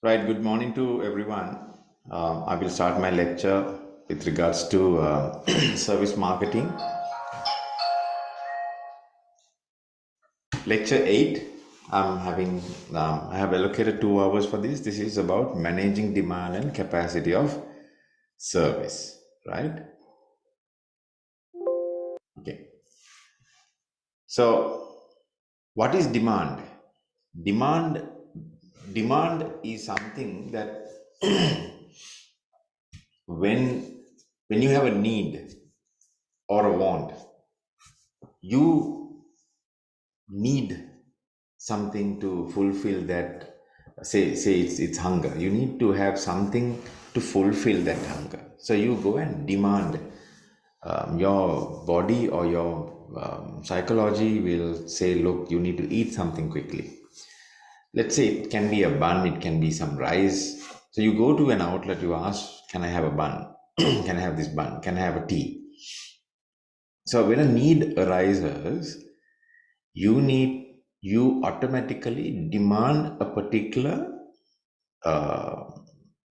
Right, good morning to everyone. I will start my lecture with regards to service marketing. Lecture 8, I have allocated 2 hours for this. This is about managing demand and capacity of service, right? Okay. So, what is demand? Demand, demand is something that when when you have a need or a want, you need something to fulfill that. Say it's hunger. You need to have something to fulfill that hunger, so you go and demand. Your body or your psychology will say, look, you need to eat something quickly. Let's say it can be a bun, it can be some rice. So you go to an outlet, you ask, can I have a bun? Can I have this bun? Can I have a tea? So when a need arises, you automatically demand a particular uh,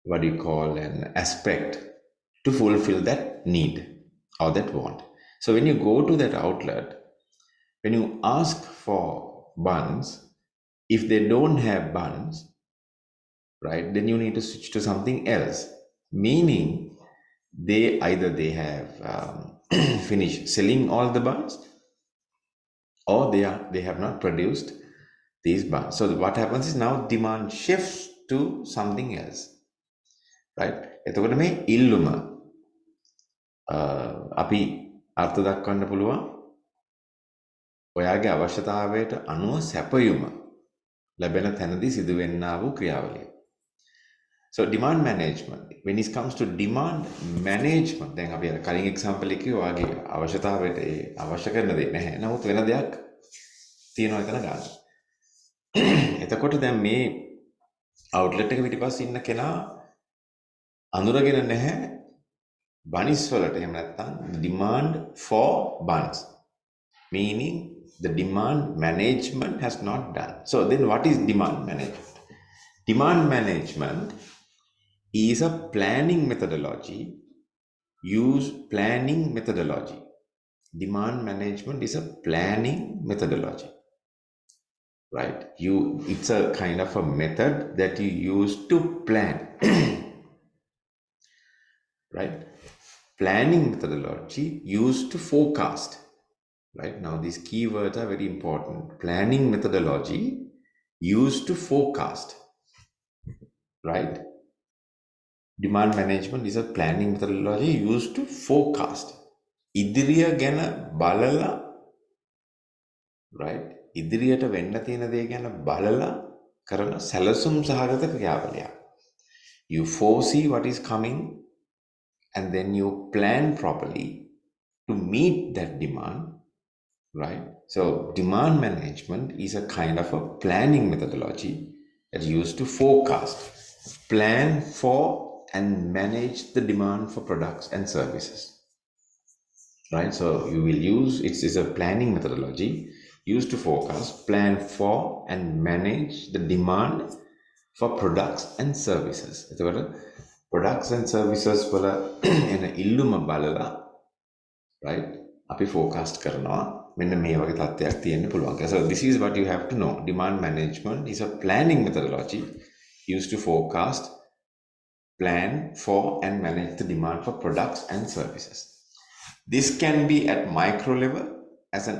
what do you call an aspect to fulfill that need or that want. So when you go to that outlet, when you ask for buns, if they don't have buns, right, then you need to switch to something else, meaning they have finished selling all the buns, or they have not produced these buns. So what happens is now demand shifts to something else, right? එතකොට මේ ඉල්ලුම අපි අර්ථ දක්වන්න පුළුවන් ඔයාගේ අවශ්‍යතාවයට අනුව සැපයුම ලැබෙන තැනදී සිදුවෙන්නා වූ ක්‍රියාවලිය. So demand management, when it comes to demand management, දැන් අපි අර කලින් එක්සැම්පල් එකේ ඔයාගේ අවශ්‍යතාවයට ඒ අවශ්‍ය කරන දේ නැහැ. නමුත් වෙන දෙයක් තියෙනවා එතන ගන්න. එතකොට දැන් මේ අවුට්ලට් එක පිටිපස්සේ ඉන්න කෙනා අඳුරගෙන නැහැ බනිස් වලට, එහෙම නැත්නම් demand for buns, meaning the demand management has not done. So then what is demand management? Demand management is a planning methodology. Demand management is a planning methodology, right? It's a kind of a method that you use to plan. Right? Planning methodology used to forecast. Right? Now these keywords are very important. Planning methodology used to forecast. Right? Demand management is a planning methodology used to forecast. ඉදිරිය ගැන බලලා, right? ඉදිරියට වෙන්න තියෙන දේ ගැන බලලා කරන සැලසුම් සහගත ක්‍රියාවලියක්. You foresee what is coming and then you plan properly to meet that demand, right? So demand management is a kind of a planning methodology that used to forecast, plan for and manage the demand for products and services, right? So you will use, it's a planning methodology used to forecast, plan for and manage the demand for products and services. එතකොට products and services වල එන ඉල්ලුම බලලා, right, අපි forecast කරනවා මෙන්න මේ වගේ තත්ත්වයක් තියෙන්න පුළුවන්. So this is what you have to know. Demand management is a planning methodology used to forecast, plan for and manage the demand for products and services. This can be at micro level as an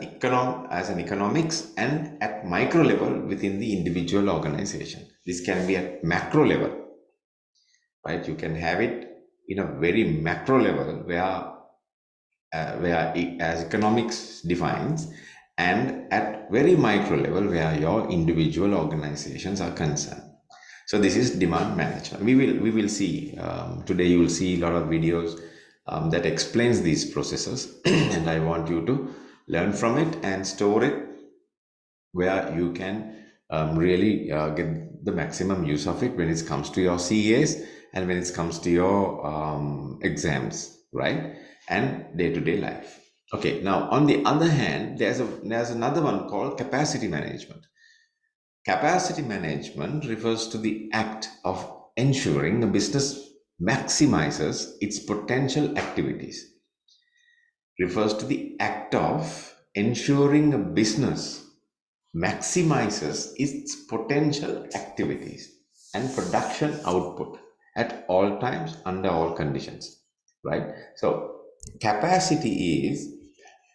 economics, and at micro level within the individual organization. This can be at macro level, right? You can have it in a very macro level where as economics defines, and at very micro level where your individual organizations are concerned. So this is demand management. We will see today. You will see a lot of videos that explains these processes, and I want you to learn from it and store it where you can really get the maximum use of it when it comes to your CAs and when it comes to your exams, right? And day-to-day life. Okay, now on the other hand, there's another one called capacity management. Capacity management refers to the act of ensuring a business maximizes its potential activities. Refers to the act of ensuring a business maximizes its potential activities and production output at all times under all conditions, right? So capacity is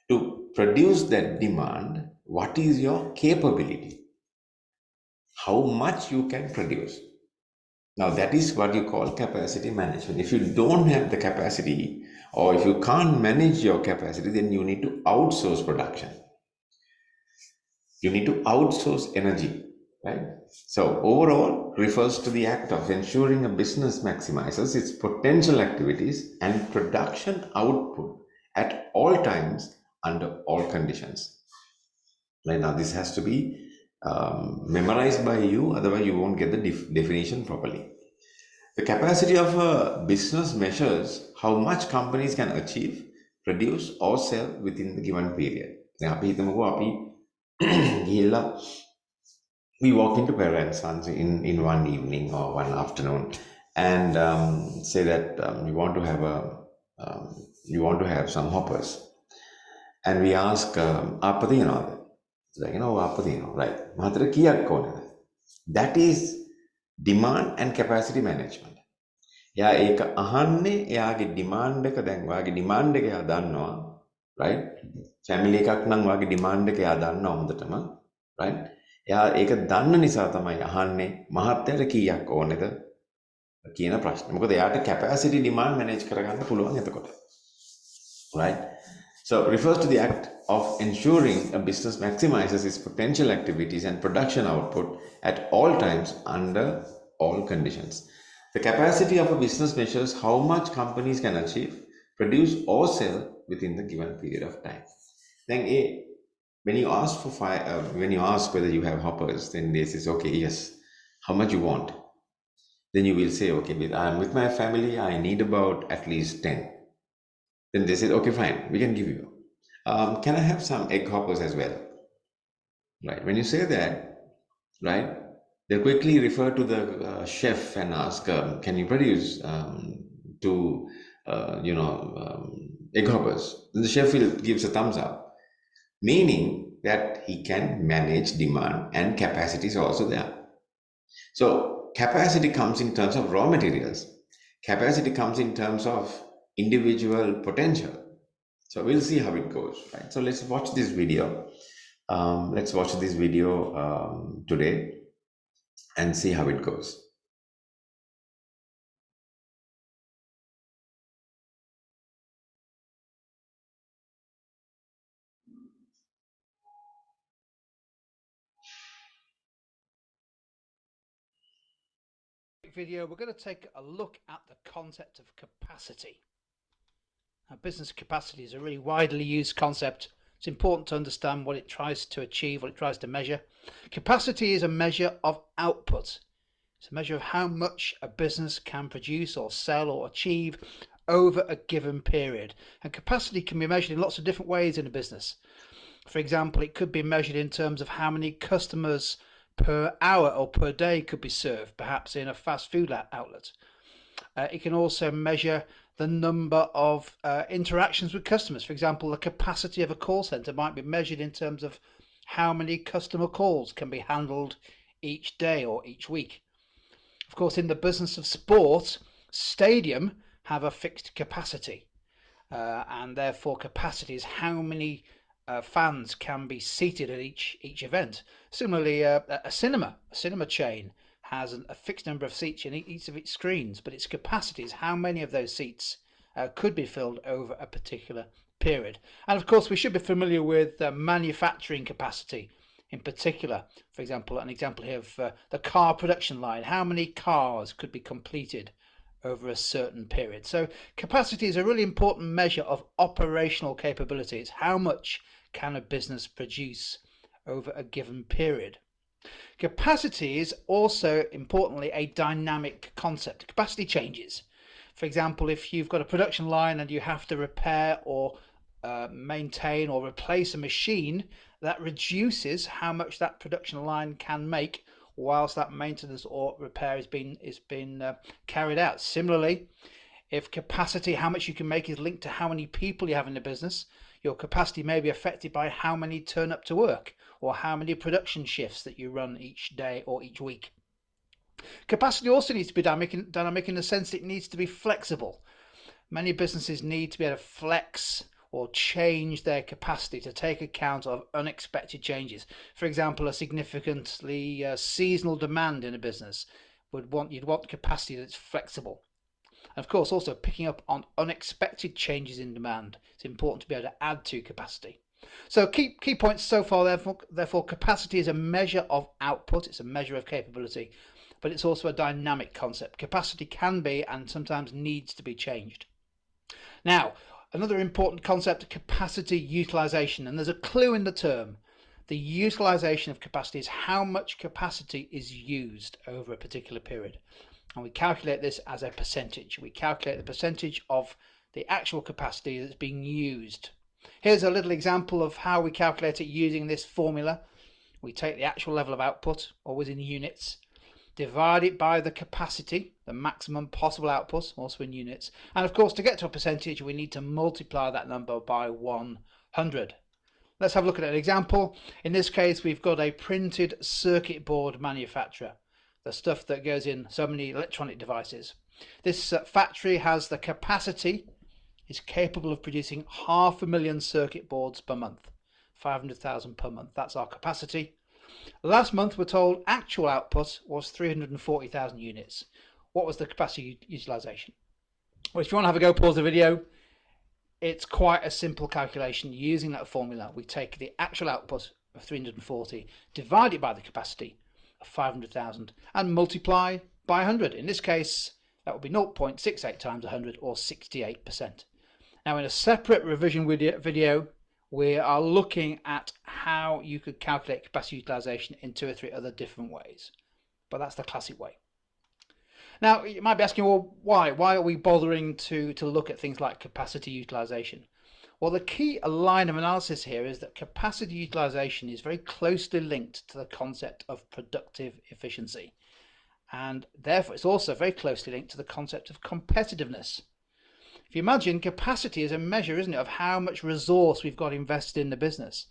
to produce that demand. What is your capability? How much you can produce? Now that is what you call capacity management. If you don't have the capacity, or if you can't manage your capacity, then you need to outsource production. You need to outsource energy, right? So overall refers to the act of ensuring a business maximizes its potential activities and production output at all times under all conditions. Right, now this has to be memorized by you, otherwise you won't get the definition properly. The capacity of a business measures how much companies can achieve, produce or sell within the given period. දැන් අපි හිතමුකෝ අපි ගිහිල්ලා we walk into parents in one evening or one afternoon and say that um, you want to have some hoppers, and we ask apa තියනවද? It's like, apa තියනවා, right? Matara කීයක් ඕනද? That is demand and capacity management. එයා ඒක අහන්නේ එයාගේ demand එක. දැන් ඔයාගේ ඩිමාන්ඩ් එක එයා දන්නවා, right? ෆැමිලි එකක් නම් ඔයාගේ ඩිමාන්ඩ් එක එයා දන්නවා හොඳටම, right? එයා ඒක දන්න නිසා තමයි අහන්නේ මහත්තයාට කීයක් ඕනේද කියන ප්‍රශ්නේ. මොකද එයාට capacity demand manage කරගන්න පුළුවන් එතකොට, right? So refers to the act of ensuring a business maximizes its potential activities and production output at all times under all conditions. The capacity of a business measures how much companies can achieve, produce or sell within the given period of time. Then when you ask when you ask whether you have hoppers, then they say, okay, yes, how much you want? Then you will say, okay, I'm with my family, I need about at least 10. Then they say, okay, fine, we can give you. Can I have some egg hoppers as well? Right. When you say that, right, they quickly refer to the chef and ask, can you produce two, egg hoppers? Then the chef gives a thumbs up, meaning that he can manage demand and capacity is also there. So capacity comes in terms of raw materials. Capacity comes in terms of individual potential. So we'll see how it goes, right? So let's watch this video. Let's watch this video today and see how it goes. Video, we're going to take a look at the concept of capacity. Now, business capacity is a really widely used concept. It's important to understand what it tries to achieve, what it tries to measure. Capacity is a measure of output. It's a measure of how much a business can produce or sell or achieve over a given period. And capacity can be measured in lots of different ways in a business. For example, it could be measured in terms of how many customers per hour or per day could be served, perhaps in a fast food outlet. It can also measure the number of interactions with customers. For example, the capacity of a call center might be measured in terms of how many customer calls can be handled each day or each week. Of course, in the business of sport, stadium have a fixed capacity, and therefore capacity is how many fans can be seated at each event. Similarly, a cinema chain has a fixed number of seats in each of its screens, but its capacity is how many of those seats could be filled over a particular period. And of course, we should be familiar with manufacturing capacity in particular. For example, an example here of the car production line. How many cars could be completed over a certain period? So capacity is a really important measure of operational capability. It's how much can a business produce over a given period. Capacity is also, importantly, a dynamic concept. Capacity changes. For example, if you've got a production line and you have to repair or maintain or replace a machine, that reduces how much that production line can make whilst that maintenance or repair is being carried out. Similarly, if capacity, how much you can make, is linked to how many people you have in the business, your capacity may be affected by how many turn up to work or how many production shifts that you run each day or each week. Capacity also needs to be dynamic in the sense it needs to be flexible. Many businesses need to be able to flex or change their capacity to take account of unexpected changes. For example, a significantly seasonal demand in a business you'd want capacity that's flexible. And of course, also picking up on unexpected changes in demand. It's important to be able to add to capacity. So key points so far, therefore, capacity is a measure of output, it's a measure of capability, but it's also a dynamic concept. Capacity can be and sometimes needs to be changed. Now, another important concept, capacity utilization, and there's a clue in the term. The utilization of capacity is how much capacity is used over a particular period. And we calculate this as a percentage. We calculate the percentage of the actual capacity that's being used. Here's a little example of how we calculate it using this formula. We take the actual level of output, always in units, divide it by the capacity, the maximum possible output, also in units. And of course, to get to a percentage, we need to multiply that number by 100. Let's have a look at an example. In this case, we've got a printed circuit board manufacturer, the stuff that goes in so many electronic devices. This factory has the capacity, is capable of producing 500,000 circuit boards per month, 500,000 per month. That's our capacity. Last month, we're told actual output was 340,000 units. What was the capacity utilization? Well, if you want to have a go, pause the video. It's quite a simple calculation using that formula. We take the actual output of 340, divide it by the capacity of 500,000 and multiply by 100. In this case, that would be 0.68 times 100 or 68%. Now, in a separate revision video, we are looking at how you could calculate capacity utilization in 2 or 3 other different ways. But that's the classic way. Now, you might be asking, well, why? Why are we bothering to look at things like capacity utilization? Well, the key line of analysis here is that capacity utilization is very closely linked to the concept of productive efficiency. And therefore, it's also very closely linked to the concept of competitiveness. If you imagine, capacity is a measure, isn't it, of how much resource we've got invested in the business.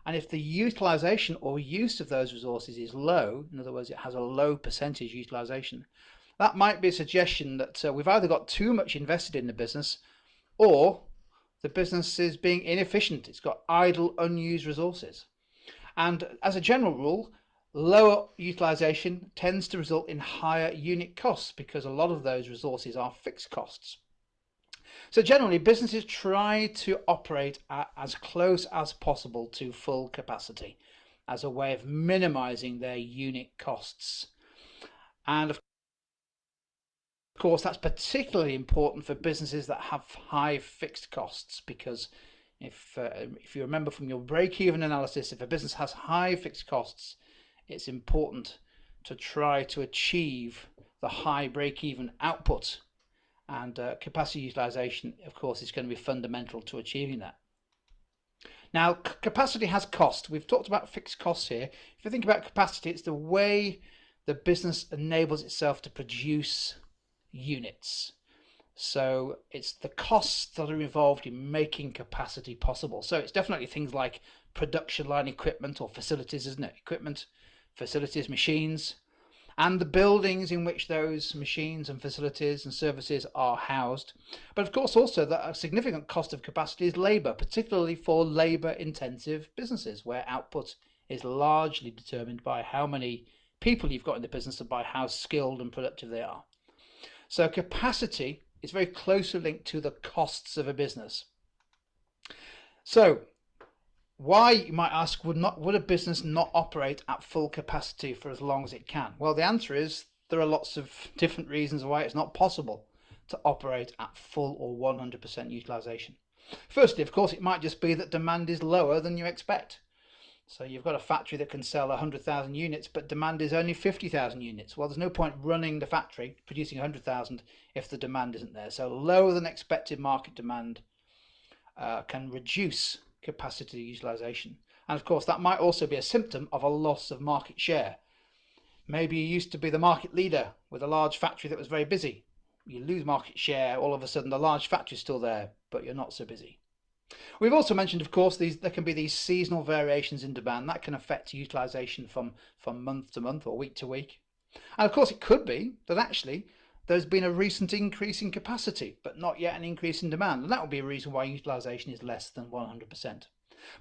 And if the utilization or use of those resources is low, in other words, it has a low percentage utilization, that might be a suggestion that we've either got too much invested in the business or the business is being inefficient. It's got idle, unused resources. And as a general rule, lower utilization tends to result in higher unit costs because a lot of those resources are fixed costs. So generally, businesses try to operate at as close as possible to full capacity as a way of minimizing their unit costs. And of course, that's particularly important for businesses that have high fixed costs, because if you remember from your break-even analysis, if a business has high fixed costs, it's important to try to achieve the high break-even output. And capacity utilization, of course, is going to be fundamental to achieving that. Now, capacity has cost. We've talked about fixed costs here. If you think about capacity, it's the way the business enables itself to produce units. So it's the costs that are involved in making capacity possible. So it's definitely things like production line equipment or facilities, isn't it? Equipment, facilities, machines, and the buildings in which those machines and facilities and services are housed. But of course also that a significant cost of capacity is labour, particularly for labour intensive businesses where output is largely determined by how many people you've got in the business and by how skilled and productive they are. So capacity is very closely linked to the costs of a business. So why, you might ask, would a business not operate at full capacity for as long as it can? Well, the answer is there are lots of different reasons why it's not possible to operate at full or 100% utilization. Firstly, of course, it might just be that demand is lower than you expect. So you've got a factory that can sell 100,000 units, but demand is only 50,000 units. Well, there's no point running the factory producing 100,000 if the demand isn't there. So lower than expected market demand can reduce capacity utilization. And of course, that might also be a symptom of a loss of market share. Maybe you used to be the market leader with a large factory that was very busy. You lose market share, all of a sudden the large factory is still there, but you're not so busy. We've also mentioned, of course, there can be these seasonal variations in demand that can affect utilization from month to month or week to week. And of course, it could be that actually there's been a recent increase in capacity, but not yet an increase in demand. And that would be a reason why utilization is less than 100%.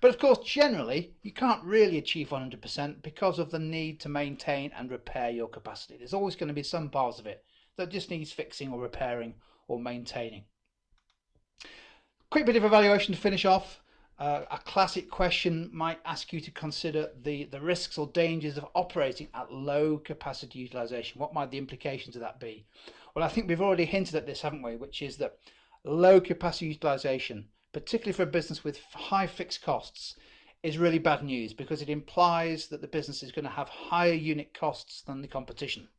But of course, generally, you can't really achieve 100% because of the need to maintain and repair your capacity. There's always going to be some parts of it that just needs fixing or repairing or maintaining. Quick bit of evaluation to finish off. A classic question might ask you to consider the risks or dangers of operating at low capacity utilization. What might the implications of that be? Well, I think we've already hinted at this, haven't we? Which is that low capacity utilization, particularly for a business with high fixed costs, is really bad news because it implies that the business is going to have higher unit costs than the competition.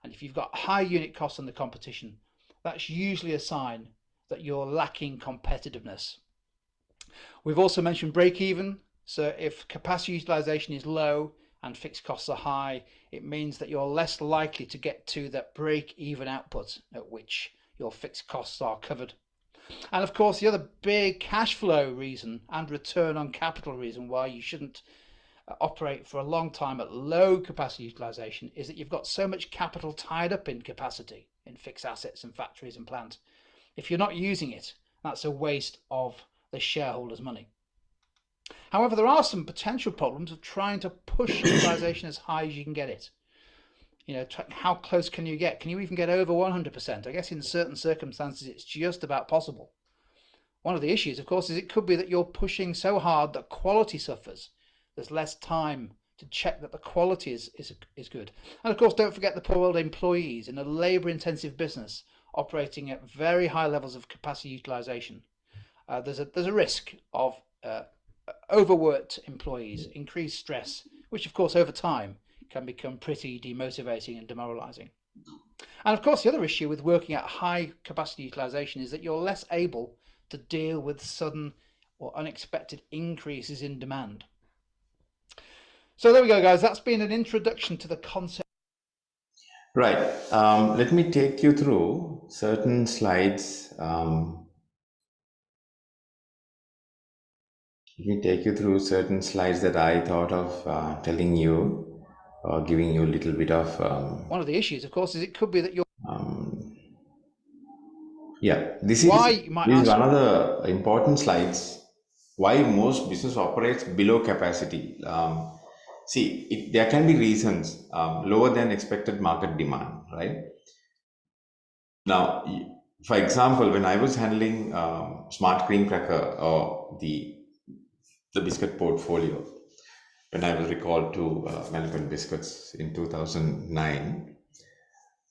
And if you've got high unit costs than the competition, that's usually a sign that you're lacking competitiveness. We've also mentioned break even. So if capacity utilization is low and fixed costs are high, it means that you're less likely to get to that break even output at which your fixed costs are covered. And of course, the other big cash flow reason and return on capital reason why you shouldn't operate for a long time at low capacity utilization is that you've got so much capital tied up in capacity, in fixed assets and factories and plant. If you're not using it, that's a waste of the shareholders' money. However, there are some potential problems of trying to push utilization as high as you can get it. How close can you get? Can you even get over 100%? I guess in certain circumstances it's just about possible. One of the issues, of course, is it could be that you're pushing so hard that quality suffers. There's less time to check that the quality is good. And of course, don't forget the poor old employees in a labor-intensive business operating at very high levels of capacity utilization. There's a risk of overworked employees, increased stress, which of course over time can become pretty demotivating and demoralizing. And of course, the other issue with working at high capacity utilization is that you're less able to deal with sudden or unexpected increases in demand. So there we go, guys. That's been an introduction to the concept. Right. Let me take you through certain slides. That I thought of telling you or giving you a little bit of. One of the issues, of course, is it could be that you're. This Why you might is ask. one of the important slides. Why most business operates below capacity. There can be reasons lower than expected market demand, right? Now, for example, when I was handling Smart Cream Cracker or the biscuit portfolio, when I was recalled to Melbourne Biscuits in 2009,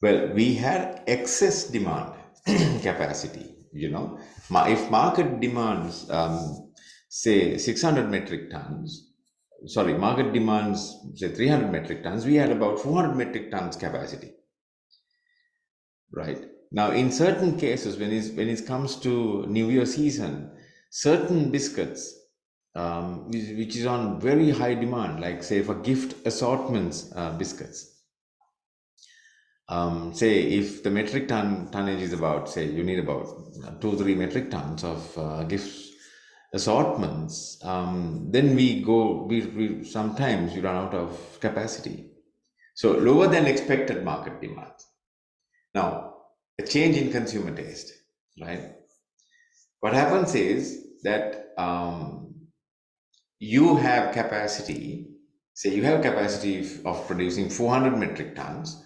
well, we had excess demand capacity. If market demands, say 600 metric tons, market demands say 300 metric tons, we had about 400 metric tons capacity. Right. Now, in certain cases, when it comes to New Year season, certain biscuits, which is on very high demand, like say for gift assortments biscuits. Say if the metric tonnage is about, say you need about 2-3 metric tons of gift assortments, then we sometimes we run out of capacity. So lower than expected market demand. Now, a change in consumer taste, right? What happens is that you have capacity, say you have capacity of producing 400 metric tons,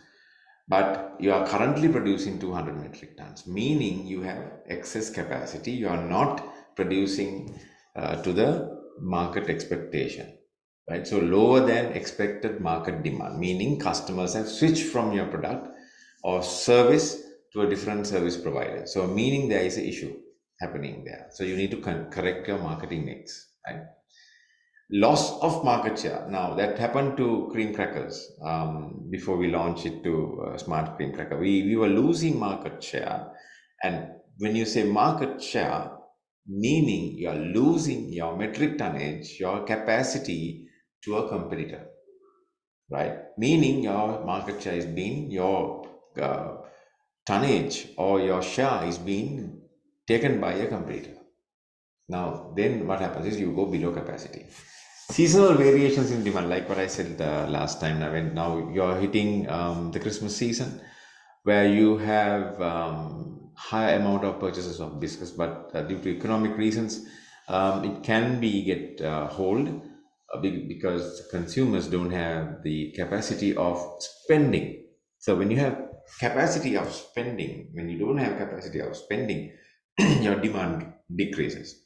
but you are currently producing 200 metric tons, meaning you have excess capacity. You are not producing to the market expectation, right? So lower than expected market demand, meaning customers have switched from your product or service to a different service provider. So meaning there is an issue happening there. So you need to correct your marketing mix, right? Loss of market share. Now that happened to cream crackers before we launched it to Smart Cream Cracker. We were losing market share. And when you say market share, meaning you are losing your metric tonnage, your capacity to a competitor, right? Meaning your market share is being, your tonnage or your share is being taken by a competitor. Now, then what happens is you go below capacity. Seasonal variations in demand, like what I said last time. Now you're hitting the Christmas season, where you have high amount of purchases of biscuits, but due to economic reasons, it can be get hold because consumers don't have the capacity of spending. So when you have capacity of spending, when you don't have capacity of spending, your demand decreases.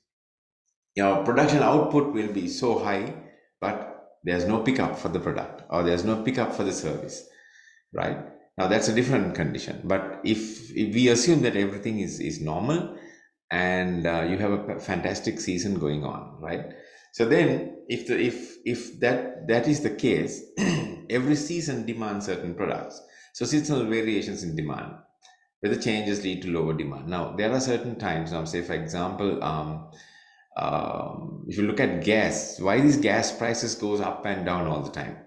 Your production output will be so high, but there's no pickup for the product or there's no pickup for the service, right? Now that's a different condition. But if we assume that everything is normal and you have a fantastic season going on, right? So then if that is the case, every season demands certain products. So seasonal variations in demand, where the changes lead to lower demand. Now there are certain times. Now, say for example, if you look at gas, why these gas prices goes up and down all the time?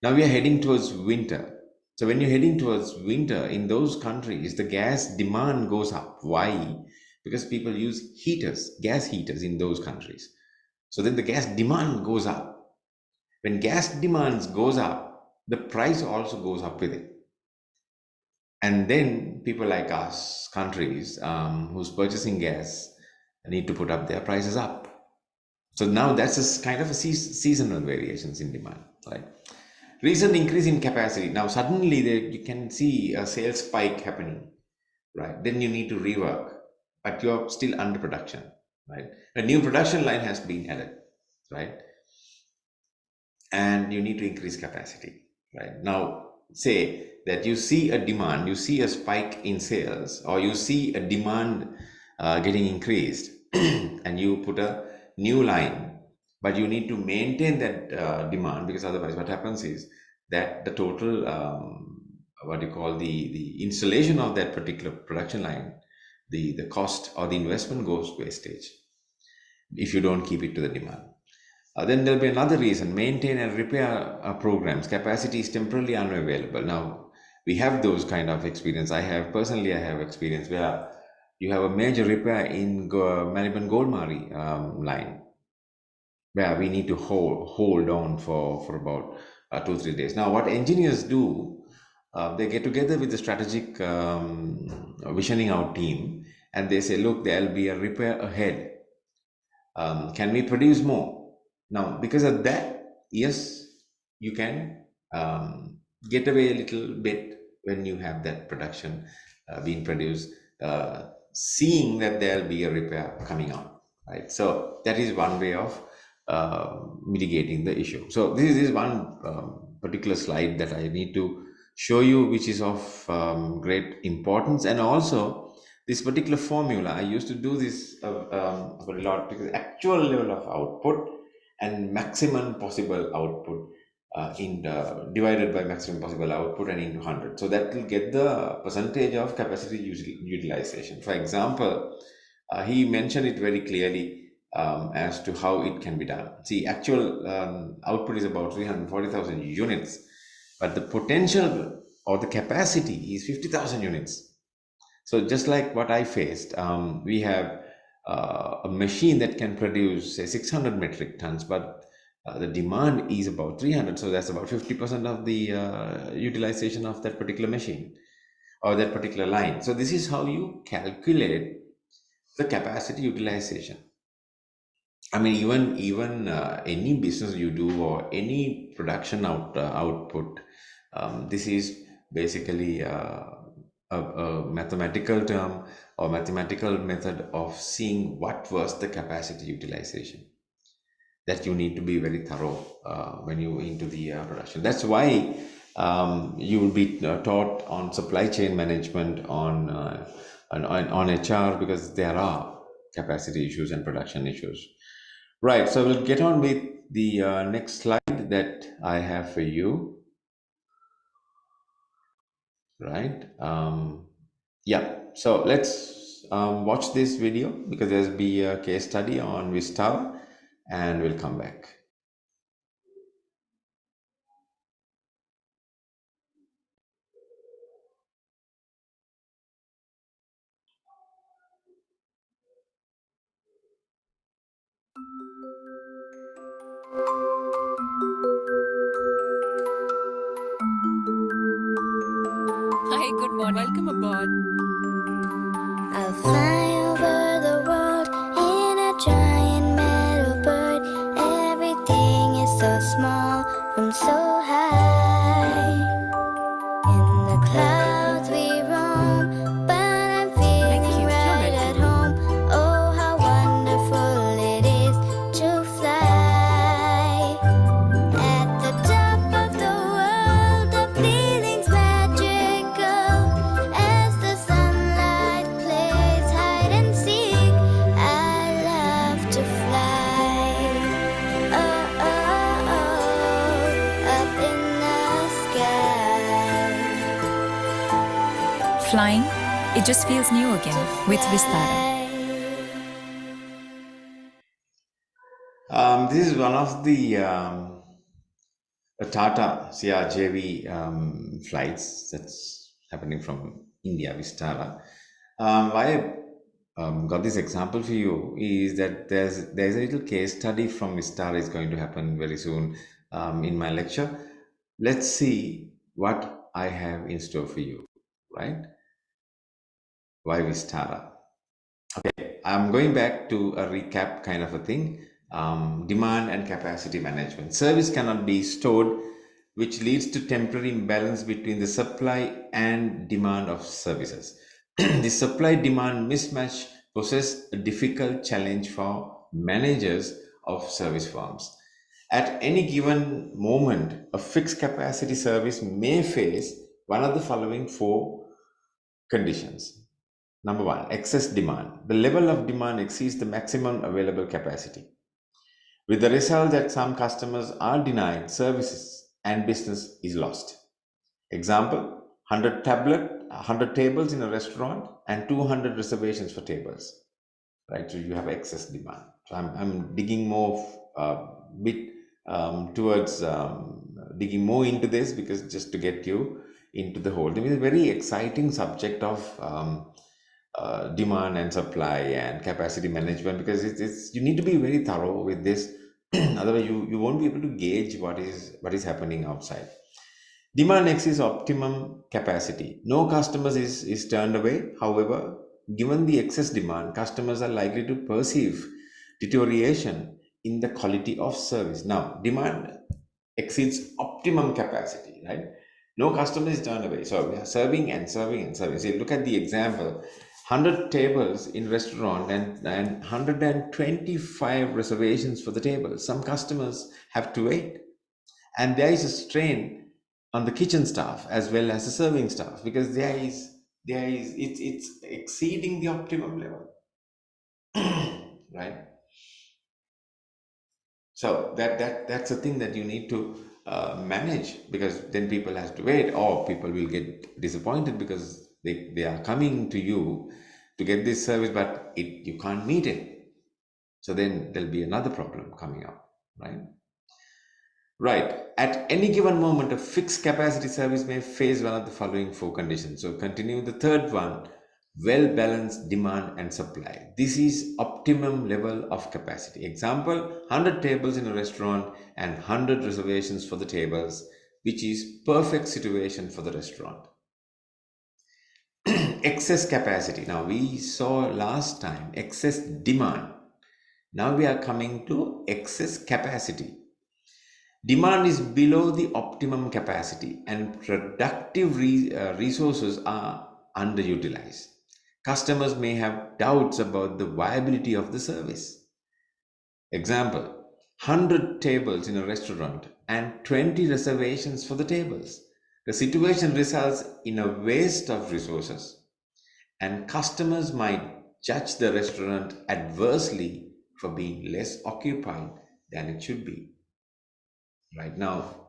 Now we are heading towards winter. So when you're heading towards winter in those countries, the gas demand goes up. Why? Because people use heaters, gas heaters in those countries. So then the gas demand goes up. When gas demands goes up, the price also goes up with it. And then people like us, countries who's purchasing gas, need to put up their prices up. So now that's a kind of a seasonal variations in demand, right? Recent increase in capacity. Now suddenly you can see a sales spike happening, right? Then you need to rework, but you're still under production, right? A new production line has been added, right? And you need to increase capacity, right? Now, say that you see a demand, you see a spike in sales, or you see a demand getting increased, and you put a new line, but you need to maintain that demand, because otherwise, what happens is that the total what you call the installation of that particular production line, the cost or the investment goes wastage if you don't keep it to the demand. Then there'll be another reason: maintain and repair programs. Capacity is temporarily unavailable. Now, we have those kind of experience. I have experience where you have a major repair in Melbourne Goldmari line, where we need to hold on for about 2 3 days. Now, what engineers do, they get together with the strategic visioning out team, and they say, look, there'll be a repair ahead. Can we produce more? Now, because of that, yes, you can get away a little bit when you have that production being produced, seeing that there'll be a repair coming on, right? So that is one way of mitigating the issue. So this is one particular slide that I need to show you, which is of great importance. And also this particular formula, I used to do this a lot, because actual level of output and maximum possible output in divided by maximum possible output and into 100. So that will get the percentage of capacity utilization. For example, he mentioned it very clearly as to how it can be done. See, actual output is about 340,000 units, but the potential or the capacity is 50,000 units. So just like what I faced, we have a machine that can produce say 600 metric tons, but the demand is about 300. So that's about 50% of the utilization of that particular machine or that particular line. So this is how you calculate the capacity utilization. I mean, even any business you do or any production output, this is basically a mathematical term or mathematical method of seeing what was the capacity utilization, that you need to be very thorough when you into the production. That's why you will be taught on supply chain management, on HR, because there are capacity issues and production issues. Right. So we'll get on with the next slide that I have for you. Right. Yeah. So let's watch this video because there'll be a case study on Vistara, and we'll come back. Hi, good morning. Welcome aboard. I'll fly over the world in a giant metal bird. Everything is so small from so high. In the clouds we roam, but I'm Thank feeling you. You're right at welcome. home. Oh, how wonderful it is to fly. At the top of the world, the feeling's magical. As the sunlight plays hide and seek, I love to fly. Oh, oh, oh, up in the sky. Flying, it just feels new again with Vistara. This is one of the Tata CRJV flights that's happening from India, Vistara. Why I got this example for you is that there's a little case study from Vistara is going to happen very soon in my lecture. Let's see what I have in store for you, right? Why Vistara? I'm going back to a recap kind of a thing. Demand and capacity management. Service cannot be stored, which leads to temporary imbalance between the supply and demand of services. The supply demand mismatch poses a difficult challenge for managers of service firms. At any given moment, a fixed capacity service may face one of the following four conditions. Number one, excess demand. The level of demand exceeds the maximum available capacity, with the result that some customers are denied services and business is lost. Example, 100 tables in a restaurant and 200 reservations for tables, right? So you have excess demand. So I'm digging more bit towards digging more into this because just to get you into the whole. It is a very exciting subject of demand and supply and capacity management because it's you need to be very thorough with this. Otherwise you won't be able to gauge what is happening outside. Demand exceeds optimum capacity. No customers is turned away. However, given the excess demand, customers are likely to perceive deterioration in the quality of service. Now, demand exceeds optimum capacity, right? No customer is turned away. So we are serving and serving and serving. See, look at the example. 100 tables in restaurant and 125 reservations for the table. Some customers have to wait, and there is a strain on the kitchen staff as well as the serving staff because there is it's exceeding the optimum level. Right? So that's a thing that you need to manage because then people have to wait or people will get disappointed because they are coming to you to get this service but you can't meet it. So then there'll be another problem coming up, right? Right. At any given moment, a fixed capacity service may face one of the following four conditions. So, continue the third one, well balanced demand and supply. This is optimum level of capacity. Example 100 tables in a restaurant and 100 reservations for the tables, which is perfect situation for the restaurant. Excess capacity. Now, we saw last time excess demand. Now, we are coming to excess capacity. Demand is below the optimum capacity and productive resources are underutilized. Customers may have doubts about the viability of the service. Example 100 tables in a restaurant and 20 reservations for the tables. The situation results in a waste of resources, and customers might judge the restaurant adversely for being less occupied than it should be. Right now,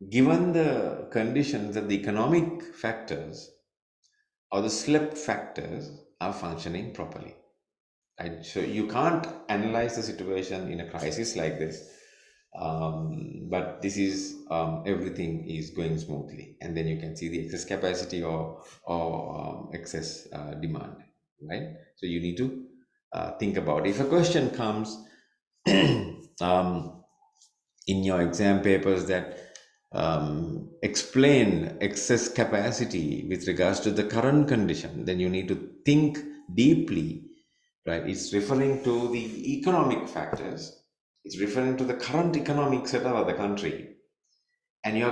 given the conditions and the economic factors, or the SLEP factors are functioning properly. Right? So you can't analyze the situation in a crisis like this, but this is everything is going smoothly, and then you can see the excess capacity or excess demand, right? So you need to think about it. If a question comes um, in your exam papers that explain excess capacity with regards to the current condition, then you need to think deeply, right? It's referring to the economic factors, it's referring to the current economic setup of the country, and you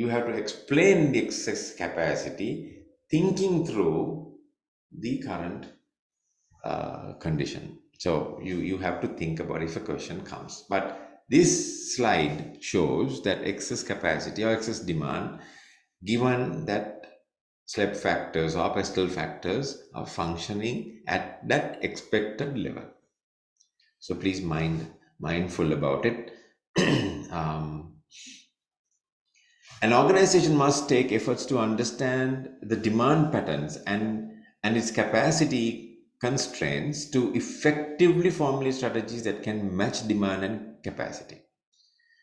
have to explain the excess capacity thinking through the current condition. So you have to think about if a question comes. But this slide shows that excess capacity or excess demand, given that SLEP factors or pestle factors are functioning at that expected level. So please mindful about it. An organization must take efforts to understand the demand patterns and its capacity constraints to effectively formulate strategies that can match demand and capacity.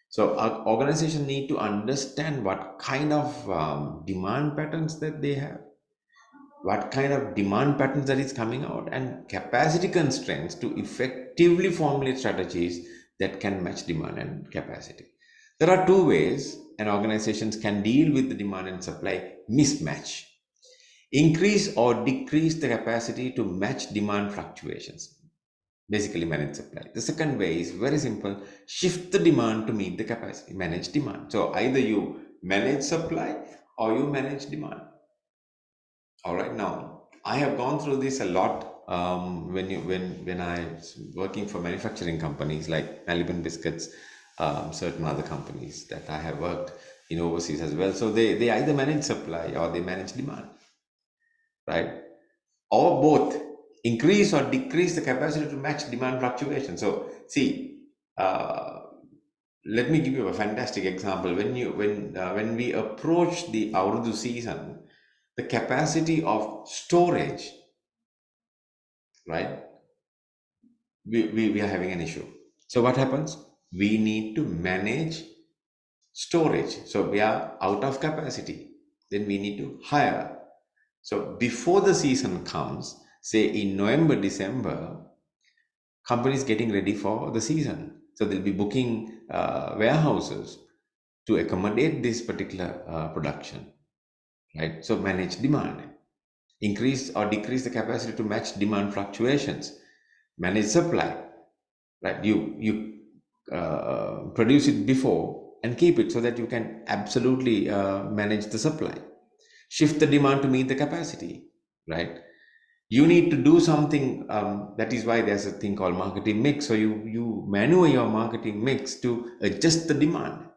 So our organization need to understand what kind of demand patterns that they have, what kind of demand patterns that is coming out, and capacity constraints to effectively formulate strategies that can match demand and capacity. There are two ways an organization can deal with the demand and supply mismatch: increase or decrease the capacity to match demand fluctuations, basically manage supply. The second way is very simple: shift the demand to meet the capacity, manage demand. So either you manage supply or you manage demand. All right, now I have gone through this a lot when I was working for manufacturing companies like Maliban Biscuits, certain other companies that I have worked in overseas as well. So they either manage supply or they manage demand, right? Or both, increase or decrease the capacity to match demand fluctuation. So see, let me give you a fantastic example. When we approach the Urdu season, the capacity of storage, right? We are having an issue. So what happens? We need to manage storage. So we are out of capacity. Then we need to hire. So before the season comes, say in November, December, companies getting ready for the season. So they'll be booking warehouses to accommodate this particular production, right? So manage demand, increase or decrease the capacity to match demand fluctuations, manage supply, right? You produce it before and keep it so that you can absolutely manage the supply, shift the demand to meet the capacity, right? You need to do something. That is why there's a thing called marketing mix. So you maneuver your marketing mix to adjust the demand,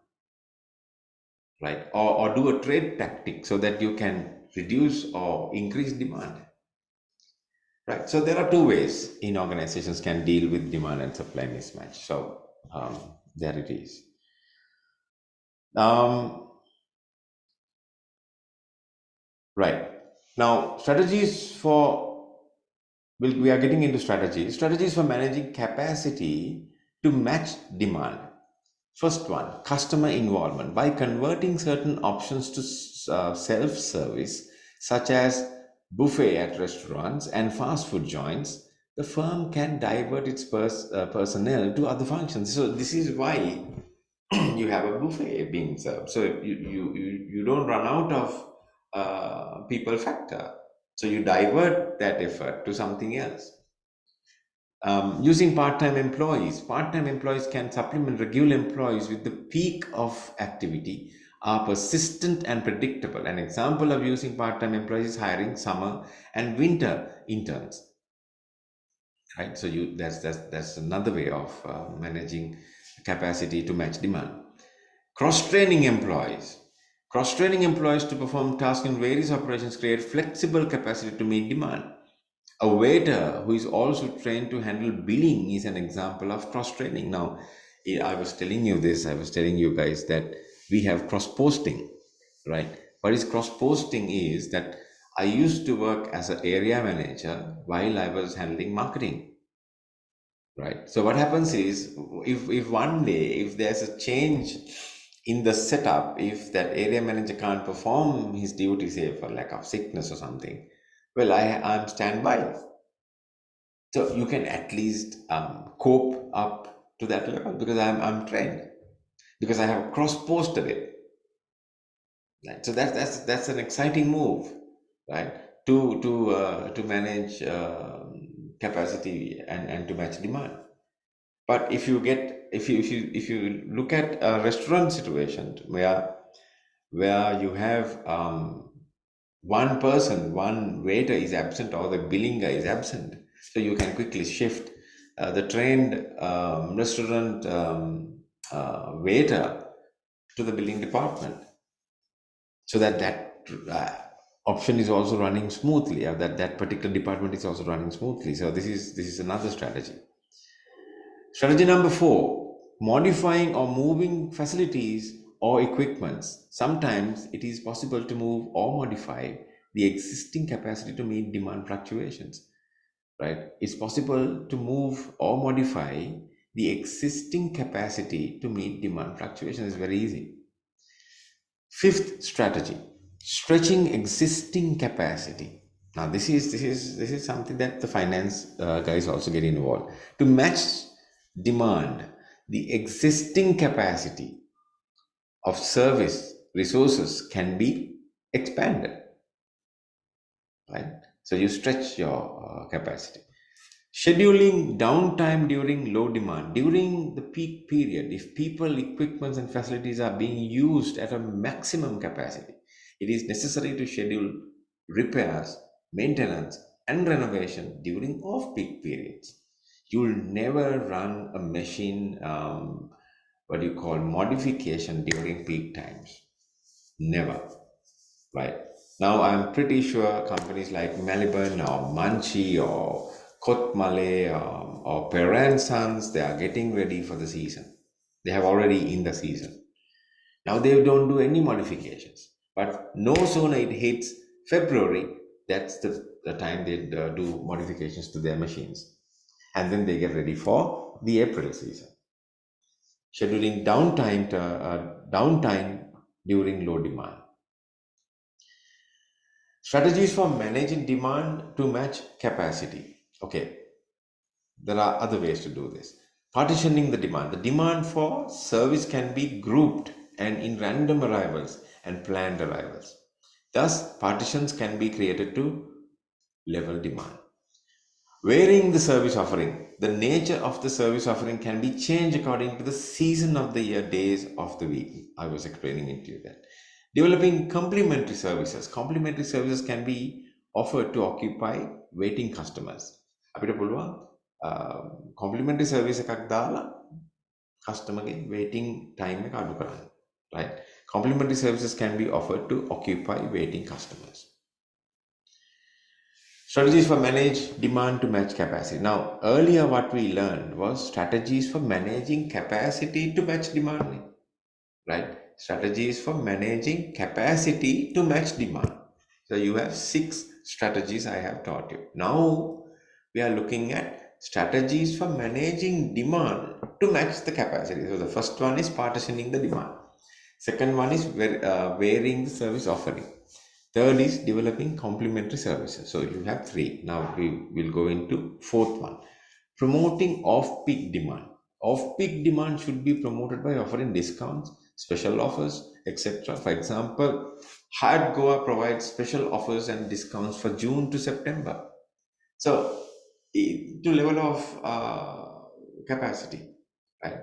right? Or do a trade tactic so that you can reduce or increase demand, right? So there are two ways in organizations can deal with demand and supply mismatch. So there it is. Right. Now, strategies for, we are getting into strategies for managing capacity to match demand. First one, customer involvement. By converting certain options to self-service, such as buffet at restaurants and fast food joints, the firm can divert its personnel to other functions. So this is why you have a buffet being served. So you don't run out of people factor. So you divert that effort to something else. Using part-time employees. Part-time employees can supplement regular employees with the peak of activity, are persistent and predictable. An example of using part-time employees is hiring summer and winter interns. Right, so that's another way of managing capacity to match demand. Cross-training employees. Cross-training employees to perform tasks in various operations create flexible capacity to meet demand. A waiter who is also trained to handle billing is an example of cross-training. Now, I was telling you guys that we have cross-posting, right? What is cross-posting is that I used to work as an area manager while I was handling marketing. Right. So what happens is, if one day, if there's a change in the setup, if that area manager can't perform his duty, say for lack of sickness or something, well, I'm standby. So you can at least cope up to that level because I'm trained, because I have cross-posted it. Right? So that's an exciting move, right? To manage capacity and to match demand. But if you look at a restaurant situation where you have one person, one waiter is absent or the billing guy is absent, so you can quickly shift the trained restaurant waiter to the billing department, so that option is also running smoothly, or that particular department is also running smoothly. So this is another strategy. Strategy number 4, modifying or moving facilities or equipments. Sometimes it is possible to move or modify the existing capacity to meet demand fluctuations, right? It's possible to move or modify the existing capacity to meet demand fluctuations. It's very easy. Fifth strategy, stretching existing capacity. Now this is something that the finance guys also get involved. To match demand, the existing capacity of service resources can be expanded, right? So you stretch your capacity. Scheduling downtime during low demand. During the peak period, if people, equipments, and facilities are being used at a maximum capacity, it is necessary to schedule repairs, maintenance, and renovation during off peak periods. You'll never run a machine, what do you call, modification during peak times. Never. Right. Now, I'm pretty sure companies like Melbourne or Munchie or Kotmale or Perrin Sons, they are getting ready for the season. They have already in the season. Now they don't do any modifications. But no sooner it hits February, that's the time they do modifications to their machines. And then they get ready for the April season. Scheduling downtime during low demand. Strategies for managing demand to match capacity. Okay, there are other ways to do this. Partitioning the demand. The demand for service can be grouped and in random arrivals and planned arrivals. Thus, partitions can be created to level demand. Varying the service offering. The nature of the service offering can be changed according to the season of the year, days of the week. I was explaining it to you that. Developing complementary services. Complementary services can be offered to occupy waiting customers. අපිට පුළුවන් complimentary service එකක් දාලා customer ගේ waiting time එක අඩු කරන්න. Right? Complementary services can be offered to occupy waiting customers. Strategies for manage demand to match capacity. Now, earlier what we learned was strategies for managing capacity to match demand, right? Strategies for managing capacity to match demand. So you have 6 strategies I have taught you. Now we are looking at strategies for managing demand to match the capacity. So the first one is partitioning the demand. Second one is varying the service offering. Third is developing complementary services. So you have 3. Now we will go into fourth one. Promoting off-peak demand. Off-peak demand should be promoted by offering discounts, special offers, etc. For example, Hyatt Goa provides special offers and discounts for June to September. So to level of capacity, right?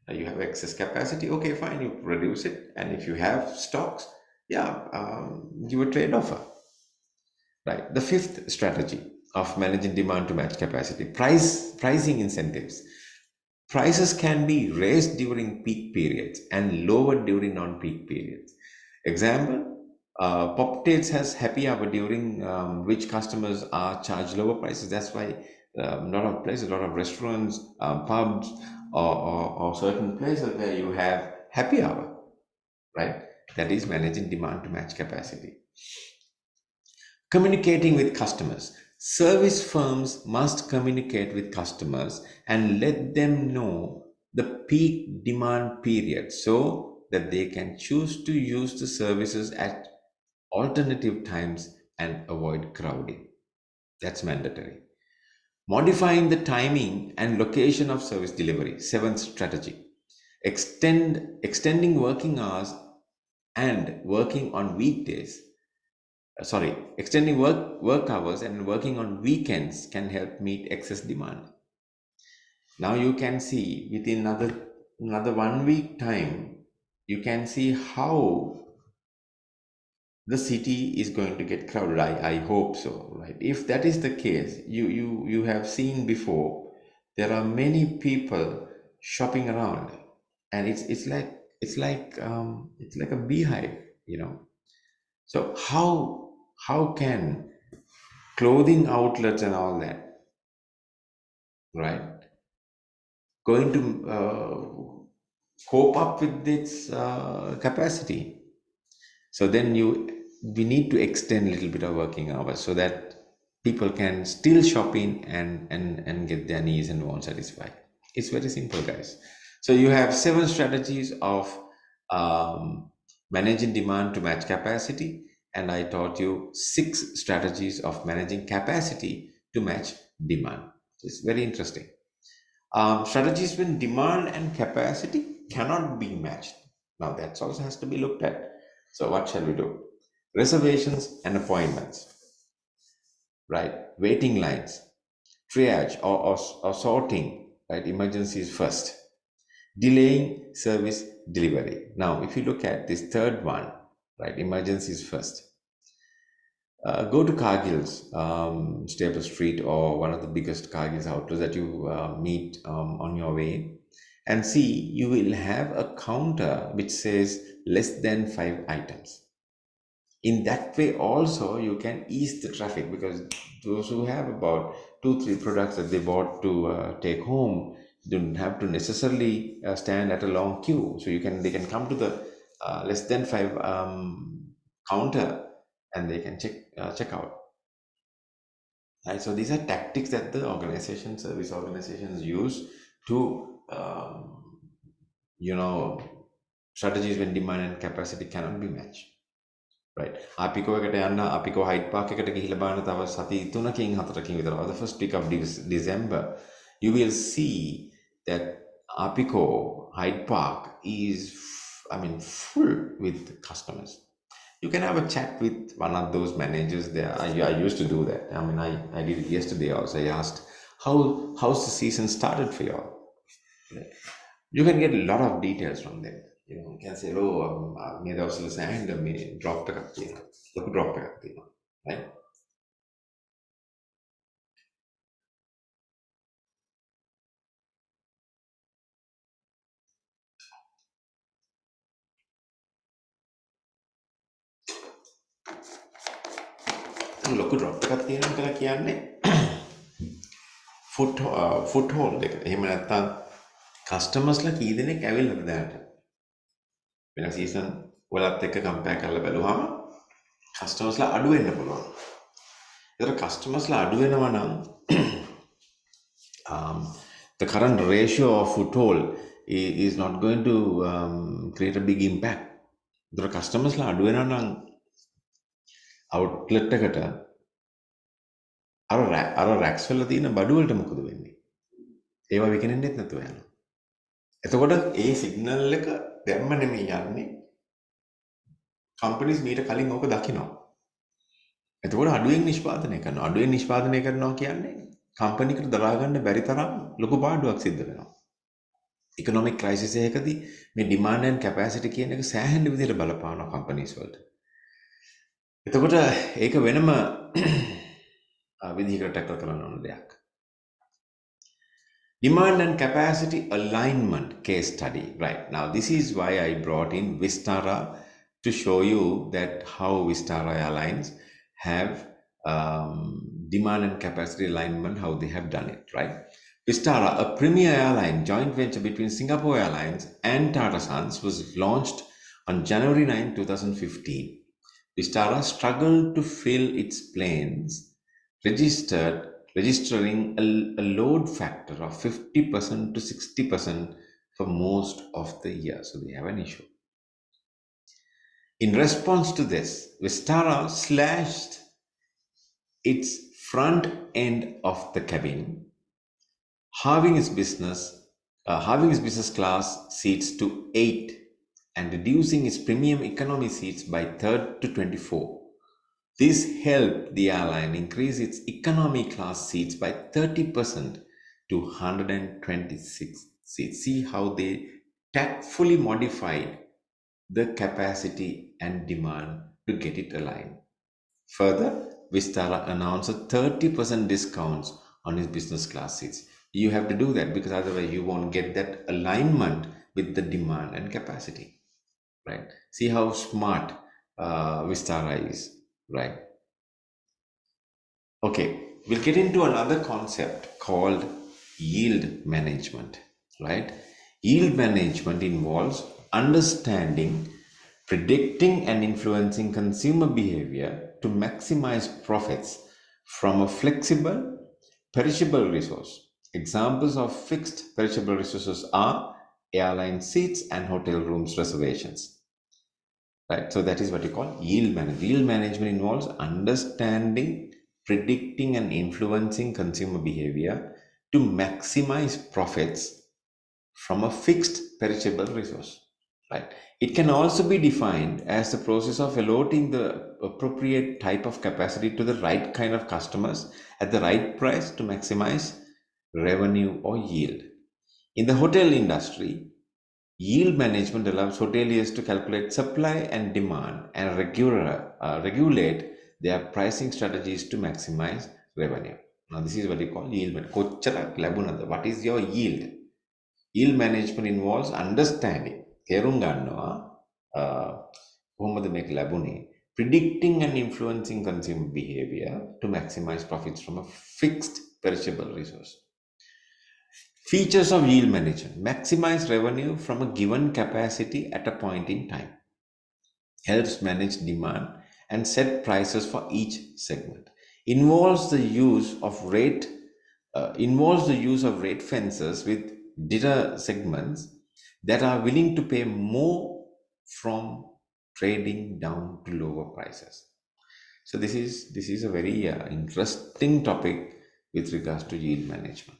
You have excess capacity, okay, fine, you reduce it. And if you have stocks, give a trade offer, right? The fifth strategy of managing demand to match capacity, pricing incentives. Prices can be raised during peak periods and lowered during non-peak periods. Example, Pop Tates has happy hour during which customers are charged lower prices. That's why a lot of places, a lot of restaurants, pubs, or certain places where you have happy hour, right? That is managing demand to match capacity. Communicating with customers. Service firms must communicate with customers and let them know the peak demand period so that they can choose to use the services at alternative times and avoid crowding. That's mandatory. Modifying the timing and location of service delivery. Seventh strategy. Extending working hours and working on weekdays. Extending work hours and working on weekends can help meet excess demand. Now you can see within another 1 week time, you can see how the city is going to get crowded. I hope so, right? If that is the case, you have seen before, there are many people shopping around, and it's like a beehive, you know. So how can clothing outlets and all that, right, going to cope up with its capacity? So then we need to extend a little bit of working hours so that people can still shop in and get their needs and wants satisfied. It's very simple, guys. So you have 7 strategies of managing demand to match capacity, and I taught you 6 strategies of managing capacity to match demand. It's very interesting. Strategies when demand and capacity cannot be matched. Now that also has to be looked at. So what shall we do? Reservations and appointments, right? Waiting lines, triage or sorting, right? Emergencies first. Delaying service delivery. Now, if you look at this third one, right? Emergencies first. Go to Cargill's, Staple Street, or one of the biggest Cargill's outlets that you meet on your way, and see you will have a counter which says less than 5 items. In that way also you can ease the traffic, because those who have about 2-3 products that they bought to take home don't have to necessarily stand at a long queue. So they can come to the less than 5 counter and they can check out. Right, so these are tactics that the service organizations use to strategies when demand and capacity cannot be matched. Right. Apiko එකට යන්න Apiko Hyde Park එකට ගිහිල්ලා බලන්න තව සති 3කින් 4කින් විතර. The first week of December, you will see that Apiko Hyde Park is full with customers. You can have a chat with one of those managers there. I used to do that. I did it yesterday also. I asked how's the season started for you all. You can get a lot of details from them. You can say, මේ දවස්වල සෑහෙන මේ drop එකක් තියෙනවා. ලොකු drop එකක් තියෙනවා. Right? ලොකු drop එකක් තියෙනවා කියලා කියන්නේ foothold එක. එහෙම නැත්නම් customers ලා කී දෙනෙක් ඇවිල්ලාද දැනට? වෙන season වලත් එක්ක compare කරලා බලුවාම customers ලා අඩු වෙන්න පුළුවන්. ඒතර customers ලා අඩු වෙනවා නම් the current ratio of foothold is not going to create a big impact. The customers la adu wena nan outlet ekata අර racks වල තියෙන බඩු වලට මොකද වෙන්නේ? ඒවා විකිනෙන්නෙත් නැතුව යනවා. එතකොට ඒ සිග්නල් එක දැම්ම නෙමෙයි යන්නේ. companies මීට කලින් ඕක දකිනවා. එතකොට අඩුවෙන් නිෂ්පාදනය කරනවා. අඩුවෙන් නිෂ්පාදනය කරනවා කියන්නේ company එකට දරා ගන්න බැරි තරම් ලොකු පාඩුවක් සිද්ධ වෙනවා. economic crisis එකකදී මේ demand and capacity කියන එක සෑහෙන විදිහට බලපානවා companies වලට. එතකොට ඒක වෙනම විදිහකට tackle කරන්න ඕන දෙයක්. Demand and capacity alignment case study. Right, now this is why I brought in Vistara to show you that how Vistara Airlines have demand and capacity alignment, how they have done it, right? Vistara, a premier airline joint venture between Singapore Airlines and Tata Sons, was launched on January 9, 2015. Vistara struggled to fill its planes, registering a load factor of 50% to 60% for most of the year. So they have an issue. In response to this, Vistara slashed its front end of the cabin, halving its business class seats to 8 and reducing its premium economy seats by third to 24. This helped the airline increase its economy class seats by 30% to 126 seats. See how they tactfully modified the capacity and demand to get it aligned. Further, Vistara announced a 30% discounts on its business class seats. You have to do that because otherwise you won't get that alignment with the demand and capacity, right? See how smart Vistara is, right? Okay, we'll get into another concept called yield management, right? Yield management involves understanding, predicting, and influencing consumer behavior to maximize profits from a flexible, perishable resource. Examples of fixed perishable resources are airline seats and hotel rooms reservations. Right, so that is what you call yield management. Yield management involves understanding, predicting, and influencing consumer behavior to maximize profits from a fixed perishable resource. Right. It can also be defined as the process of allotting the appropriate type of capacity to the right kind of customers at the right price to maximize revenue or yield. In the hotel industry, yield management allows hoteliers to calculate supply and demand and regulate their pricing strategies to maximize revenue. Now, this is what you call yield management. What is your yield? Yield management involves understanding, තේරුම් ගන්නවා, කොහොමද මේක ලැබුණේ, predicting and influencing consumer behavior to maximize profits from a fixed perishable resource. Features of yield management: maximize revenue from a given capacity at a point in time, helps manage demand and set prices for each segment, involves the use of rate fences with data segments that are willing to pay more from trading down to lower prices. So this is a very interesting topic with regards to yield management.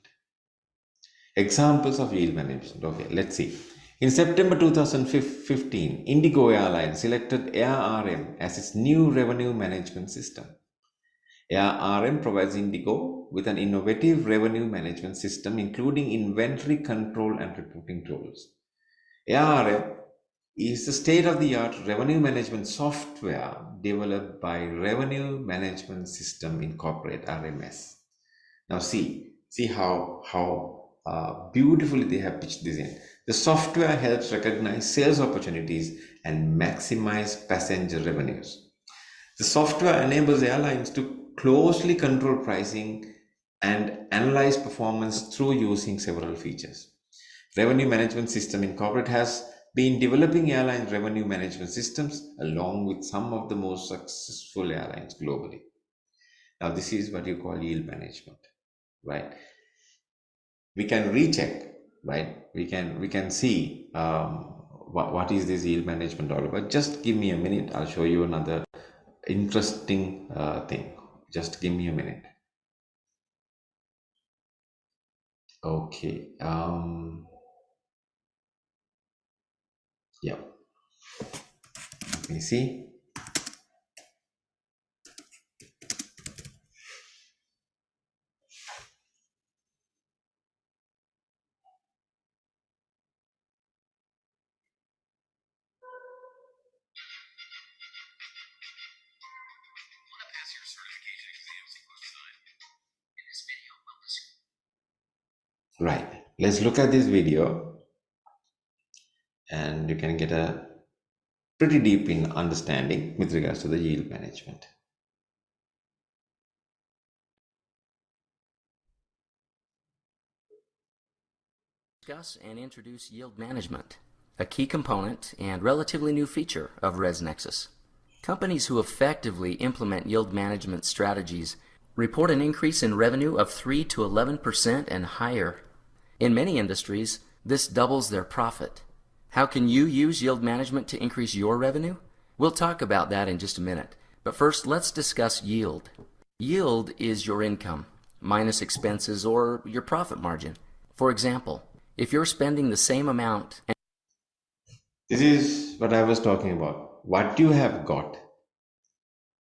Examples of yield management. Okay, let's see. In September 2015, Indigo Airlines selected ARM as its new revenue management system. ARM provides Indigo with an innovative revenue management system, including inventory control and reporting tools. ARM is the state-of-the-art revenue management software developed by Revenue Management System Incorporated, RMS. Now see how beautifully they have pitched this in. The software helps recognize sales opportunities and maximize passenger revenues. The software enables airlines to closely control pricing and analyze performance through using several features. Revenue Management System Incorporated has been developing airline revenue management systems along with some of the most successful airlines globally. Now, this is what you call yield management, right? We can recheck, right? We can see what is this yield management all about. Just give me a minute. I'll show you another interesting thing. Just give me a minute. Okay. Yeah. Let me see. Right. Let's look at this video and you can get a pretty deep in understanding with regards to the yield management. Discuss and introduce yield management, a key component and relatively new feature of ResNexus. Companies who effectively implement yield management strategies report an increase in revenue of 3 to 11% and higher. In many industries, this doubles their profit. How can you use yield management to increase your revenue? We'll talk about that in just a minute. But first, let's discuss yield. Yield is your income minus expenses or your profit margin. For example, if you're spending the same amount. This is what I was talking about. What you have got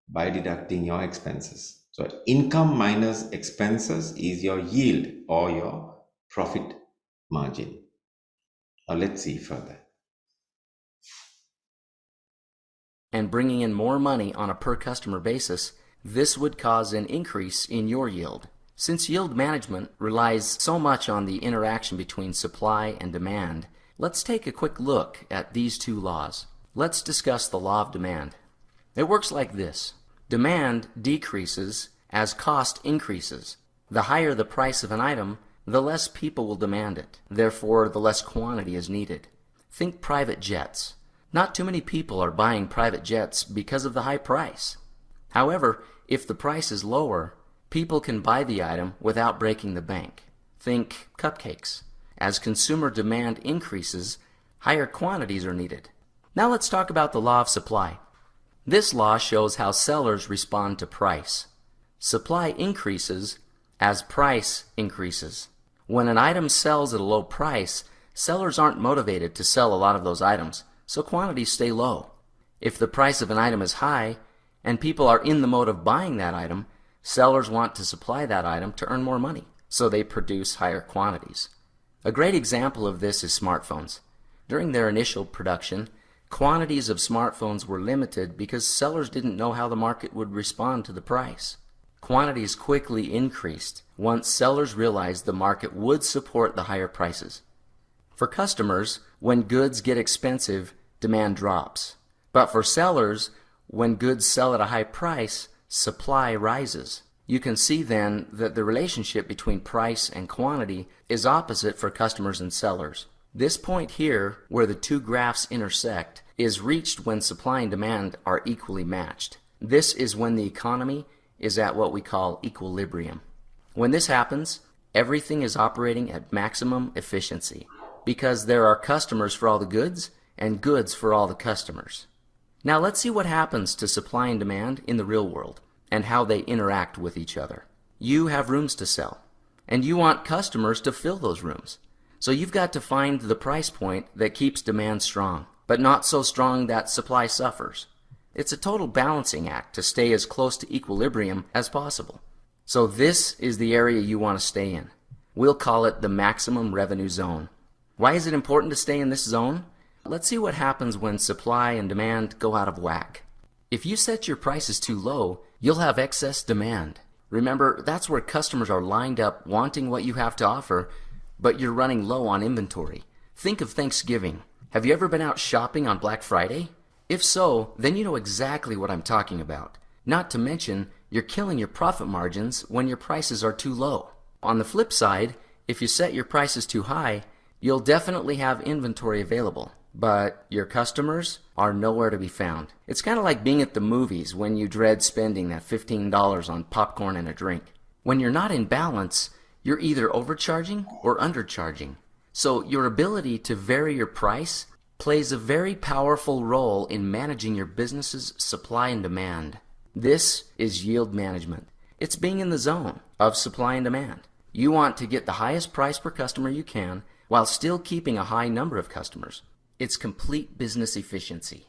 by deducting your expenses. So income minus expenses is your yield or your profit margin. Now let's see further. And bringing in more money on a per customer basis, this would cause an increase in your yield. Since yield management relies so much on the interaction between supply and demand, let's take a quick look at these two laws. Let's discuss the law of demand. It works like this. Demand decreases as cost increases. The higher the price of an item, the less people will demand it. Therefore, the less quantity is needed. Think private jets. Not too many people are buying private jets because of the high price. However, if the price is lower, people can buy the item without breaking the bank. Think cupcakes. As consumer demand increases, higher quantities are needed. Now let's talk about the law of supply. This law shows how sellers respond to price. Supply increases as price increases. When an item sells at a low price, sellers aren't motivated to sell a lot of those items, so quantities stay low. If the price of an item is high and people are in the mode of buying that item, sellers want to supply that item to earn more money, so they produce higher quantities. A great example of this is smartphones. During their initial production, quantities of smartphones were limited because sellers didn't know how the market would respond to the price. Quantities quickly increased once sellers realized the market would support the higher prices. For customers, when goods get expensive, demand drops. But for sellers, when goods sell at a high price, supply rises. You can see then that the relationship between price and quantity is opposite for customers and sellers. This point here, where the two graphs intersect, is reached when supply and demand are equally matched. This is when the economy is at what we call equilibrium. When this happens, everything is operating at maximum efficiency because there are customers for all the goods and goods for all the customers. Now let's see what happens to supply and demand in the real world and how they interact with each other. You have rooms to sell, and you want customers to fill those rooms. So you've got to find the price point that keeps demand strong, but not so strong that supply suffers. It's a total balancing act to stay as close to equilibrium as possible. So this is the area you want to stay in. We'll call it the maximum revenue zone. Why is it important to stay in this zone? Let's see what happens when supply and demand go out of whack. If you set your prices too low, you'll have excess demand. Remember, that's where customers are lined up wanting what you have to offer, but you're running low on inventory. Think of Thanksgiving. Have you ever been out shopping on Black Friday? If so, then you know exactly what I'm talking about. Not to mention, you're killing your profit margins when your prices are too low. On the flip side, if you set your prices too high, you'll definitely have inventory available, but your customers are nowhere to be found. It's kind of like being at the movies when you dread spending that $15 on popcorn and a drink. When you're not in balance, you're either overcharging or undercharging. So your ability to vary your price plays a very powerful role in managing your business's supply and demand. This is yield management. It's being in the zone of supply and demand. You want to get the highest price per customer you can while still keeping a high number of customers. It's complete business efficiency.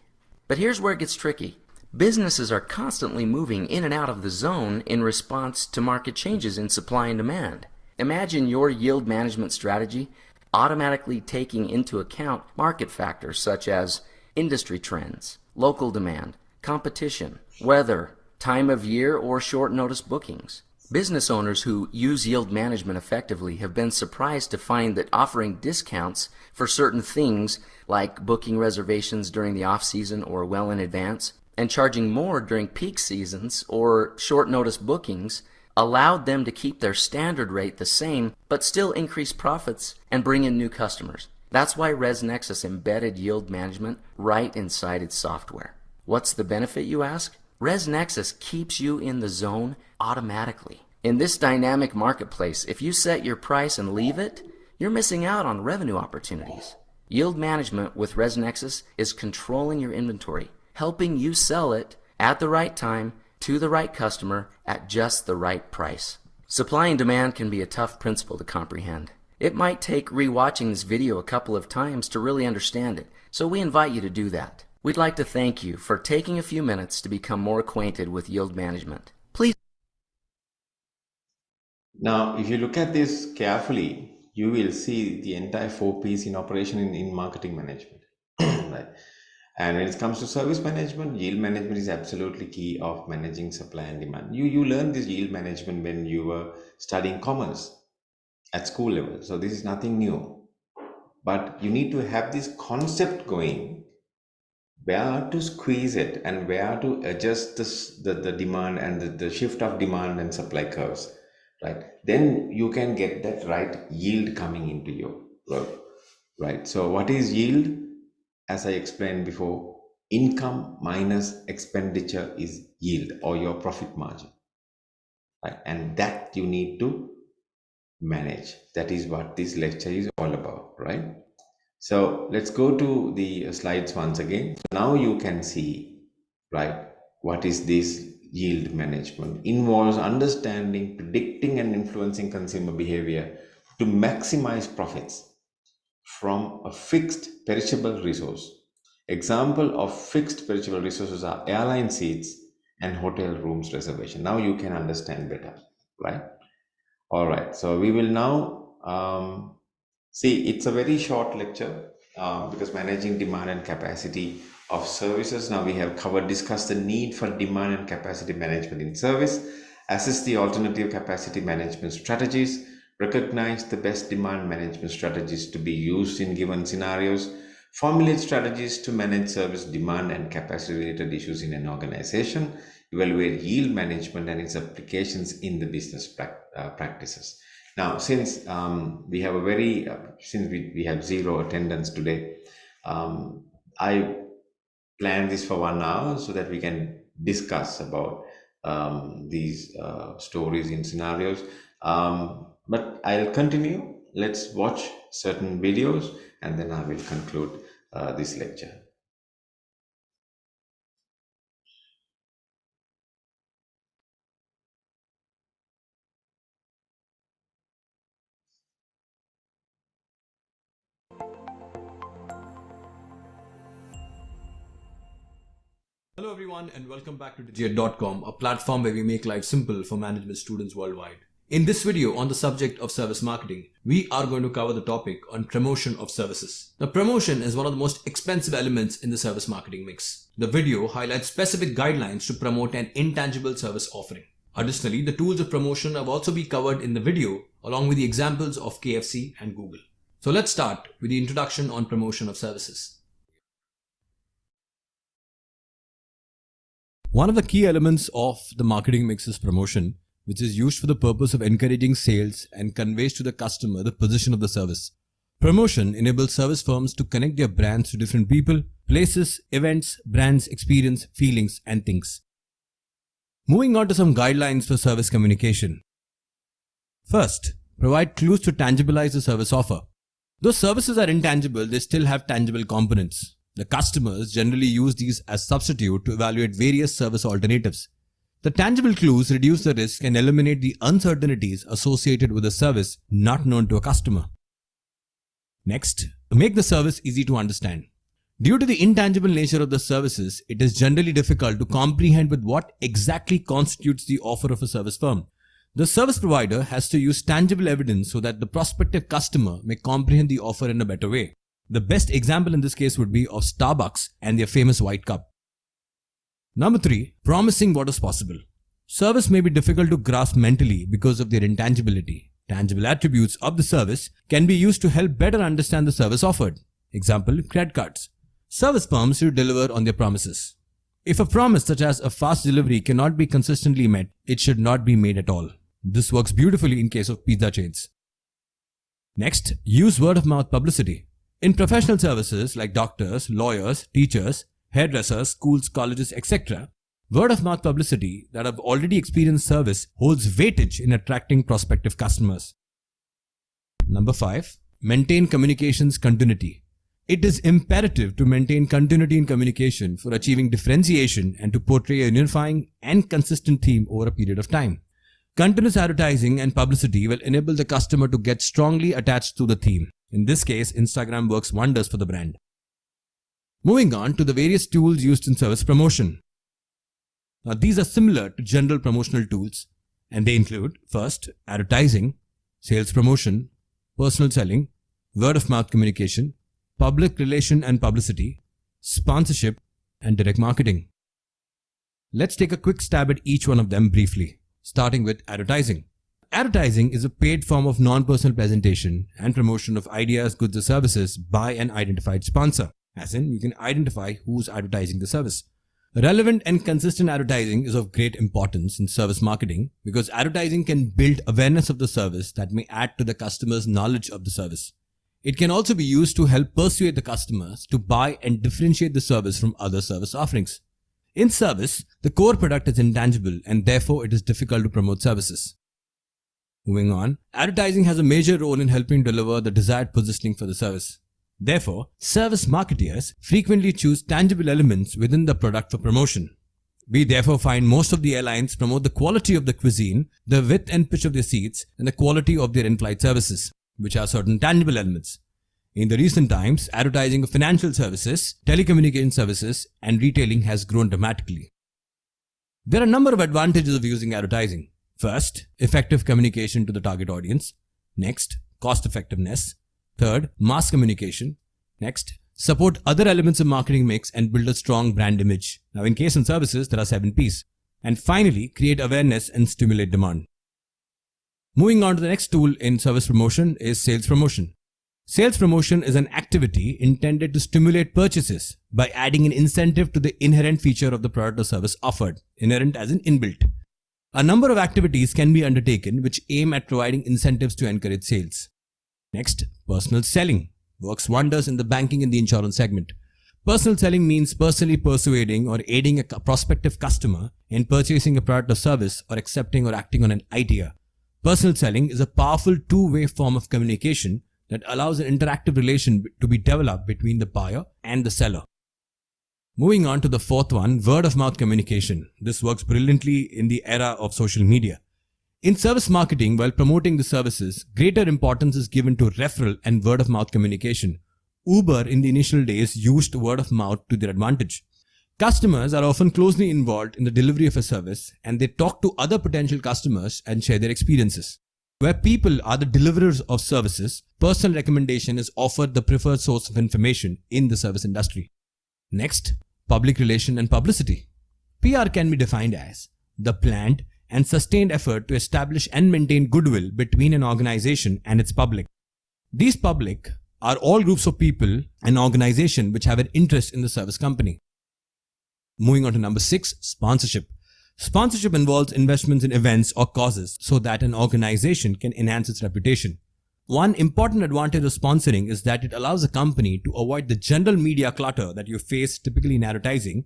But here's where it gets tricky. Businesses are constantly moving in and out of the zone in response to market changes in supply and demand. Imagine your yield management strategy automatically taking into account market factors such as industry trends, local demand, competition, weather, time of year, or short notice bookings. Business owners who use yield management effectively have been surprised to find that offering discounts for certain things like booking reservations during the off-season or well in advance and charging more during peak seasons or short notice bookings allowed them to keep their standard rate the same but still increase profits and bring in new customers. That's why ResNexus embedded yield management right inside its software. What's the benefit, you ask? ResNexus keeps you in the zone automatically. In this dynamic marketplace, if you set your price and leave it, you're missing out on revenue opportunities. Yield management with ResNexus is controlling your inventory, helping you sell it at the right time to the right customer at just the right price. Supply and demand can be a tough principle to comprehend. It might take rewatching this video a couple of times to really understand it, so we invite you to do that. We'd like to thank you for taking a few minutes to become more acquainted with yield management. Please. Now, if you look at this carefully, you will see the entire 4Ps in operation in marketing management. Right? And when it comes to service management, yield management is absolutely key of managing supply and demand. You learned this yield management when you were studying commerce at school level. So this is nothing new. But you need to have this concept going, where to squeeze it and where to adjust the demand and the shift of demand and supply curves. Right? Then you can get that right yield coming into your work. Right? So what is yield? As I explained before, income minus expenditure is yield, or your profit margin. Right? And that you need to manage. That is what this lecture is all about, right? So let's go to the slides once again. So now you can see, right, what is this yield management? Involves understanding, predicting and influencing consumer behavior to maximize profits from a fixed perishable resource. Example of fixed perishable resources are airline seats and hotel rooms reservation. Now you can understand better, right? All right, so we will now see, it's a very short lecture because managing demand and capacity of services. Now we have discussed the need for demand and capacity management in service, assess the alternative capacity management strategies, recognize the best demand management strategies to be used in given scenarios, formulate strategies to manage service demand and capacity related issues in an organization, evaluate yield management and its applications in the business practices. Now, since we have we have zero attendance today, I planned this for 1 hour so that we can discuss about these stories and scenarios. But I'll continue. Let's watch certain videos and then I will conclude this lecture. Hello everyone and welcome back to Digit.com, a platform where we make life simple for management students worldwide. In this video on the subject of service marketing, we are going to cover the topic on promotion of services. Now, promotion is one of the most expensive elements in the service marketing mix. The video highlights specific guidelines to promote an intangible service offering. Additionally, the tools of promotion have also been covered in the video along with the examples of KFC and Google. So let's start with the introduction on promotion of services. One of the key elements of the marketing mix is promotion, which is used for the purpose of encouraging sales and conveys to the customer the position of the service. Promotion enables service firms to connect their brands to different people, places, events, brands, experience, feelings, and things. Moving on to some guidelines for service communication. First, provide clues to tangibilize the service offer. Though services are intangible, they still have tangible components. The customers generally use these as substitute to evaluate various service alternatives. The tangible clues reduce the risk and eliminate the uncertainties associated with a service not known to a customer. Next, make the service easy to understand. Due to the intangible nature of the services, it is generally difficult to comprehend with what exactly constitutes the offer of a service firm. The service provider has to use tangible evidence so that the prospective customer may comprehend the offer in a better way. The best example in this case would be of Starbucks and their famous white cup. Number 3. Promising what is possible. Service may be difficult to grasp mentally because of their intangibility. Tangible attributes of the service can be used to help better understand the service offered. Example, credit cards. Service firms should deliver on their promises. If a promise such as a fast delivery cannot be consistently met, it should not be made at all. This works beautifully in case of pizza chains. Next, use word of mouth publicity. In professional services like doctors, lawyers, teachers, hairdressers, schools, colleges, etc., word of mouth publicity that have already experienced service holds weightage in attracting prospective customers. Number 5. Maintain communications continuity. It is imperative to maintain continuity in communication for achieving differentiation and to portray a unifying and consistent theme over a period of time. Continuous advertising and publicity will enable the customer to get strongly attached to the theme. In this case, Instagram works wonders for the brand. Moving on to the various tools used in service promotion. Now, these are similar to general promotional tools, and they include, first, advertising, sales promotion, personal selling, word of mouth communication, public relation and publicity, sponsorship, and direct marketing. Let's take a quick stab at each one of them briefly, starting with advertising. Advertising is a paid form of non-personal presentation and promotion of ideas, goods, or services by an identified sponsor, as in you can identify who's advertising the service. Relevant and consistent advertising is of great importance in service marketing because advertising can build awareness of the service that may add to the customer's knowledge of the service. It can also be used to help persuade the customers to buy and differentiate the service from other service offerings. In service, the core product is intangible and therefore it is difficult to promote services. Moving on, advertising has a major role in helping deliver the desired positioning for the service. Therefore, service marketeers frequently choose tangible elements within the product for promotion. We therefore find most of the airlines promote the quality of the cuisine, the width and pitch of their seats, and the quality of their in-flight services, which are certain tangible elements. In the recent times, advertising of financial services, telecommunication services, and retailing has grown dramatically. There are a number of advantages of using advertising. First, effective communication to the target audience. Next, cost effectiveness. Third, mass communication. Next, support other elements of marketing mix and build a strong brand image. Now, in case and services, there are 7 P's. And finally, create awareness and stimulate demand. Moving on to the next tool in service promotion is sales promotion. Sales promotion is an activity intended to stimulate purchases by adding an incentive to the inherent feature of the product or service offered, inherent as in inbuilt. A number of activities can be undertaken which aim at providing incentives to encourage sales. Next, personal selling works wonders in the banking and the insurance segment. Personal selling means personally persuading or aiding a prospective customer in purchasing a product or service or accepting or acting on an idea. Personal selling is a powerful two-way form of communication that allows an interactive relation to be developed between the buyer and the seller. Moving on to the fourth one, word of mouth communication. This works brilliantly in the era of social media. In service marketing, while promoting the services, greater importance is given to referral and word of mouth communication. Uber in the initial days used word of mouth to their advantage. Customers are often closely involved in the delivery of a service and they talk to other potential customers and share their experiences. Where people are the deliverers of services, personal recommendation is offered the preferred source of information in the service industry. Next, public relation and publicity. PR can be defined as the planned and sustained effort to establish and maintain goodwill between an organization and its public. These public are all groups of people and organizations which have an interest in the service company. Moving on to number 6, sponsorship. Sponsorship involves investments in events or causes so that an organization can enhance its reputation. One important advantage of sponsoring is that it allows a company to avoid the general media clutter that you face typically in advertising.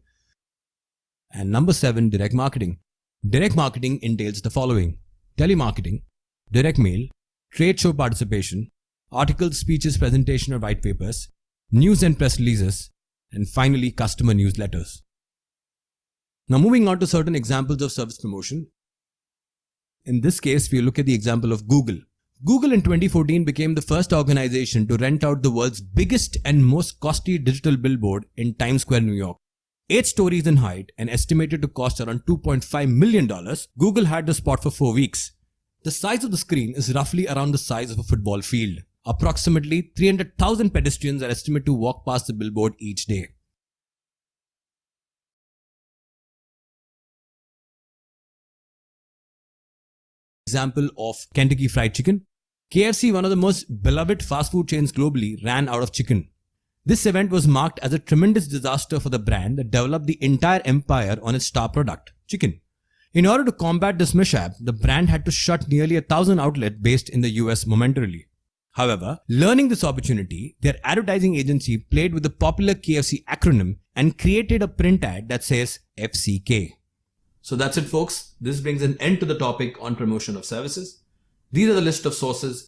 And number 7, direct marketing. Direct marketing entails the following: telemarketing, direct mail, trade show participation, articles, speeches, presentation or white papers, news and press releases, and finally customer newsletters. Now moving on to certain examples of service promotion. In this case, we look at the example of Google. Google in 2014 became the first organization to rent out the world's biggest and most costly digital billboard in Times Square, New York. 8 stories in height and estimated to cost around $2.5 million, Google had the spot for 4 weeks. The size of the screen is roughly around the size of a football field. Approximately 300,000 pedestrians are estimated to walk past the billboard each day. Example of Kentucky Fried Chicken. KFC, one of the most beloved fast food chains globally, ran out of chicken. This event was marked as a tremendous disaster for the brand that developed the entire empire on its star product, chicken. In order to combat this mishap, the brand had to shut nearly 1,000 outlets based in the US momentarily. However, learning this opportunity, their advertising agency played with the popular KFC acronym and created a print ad that says FCK. So that's it, folks. This brings an end to the topic on promotion of services. These are the list of sources.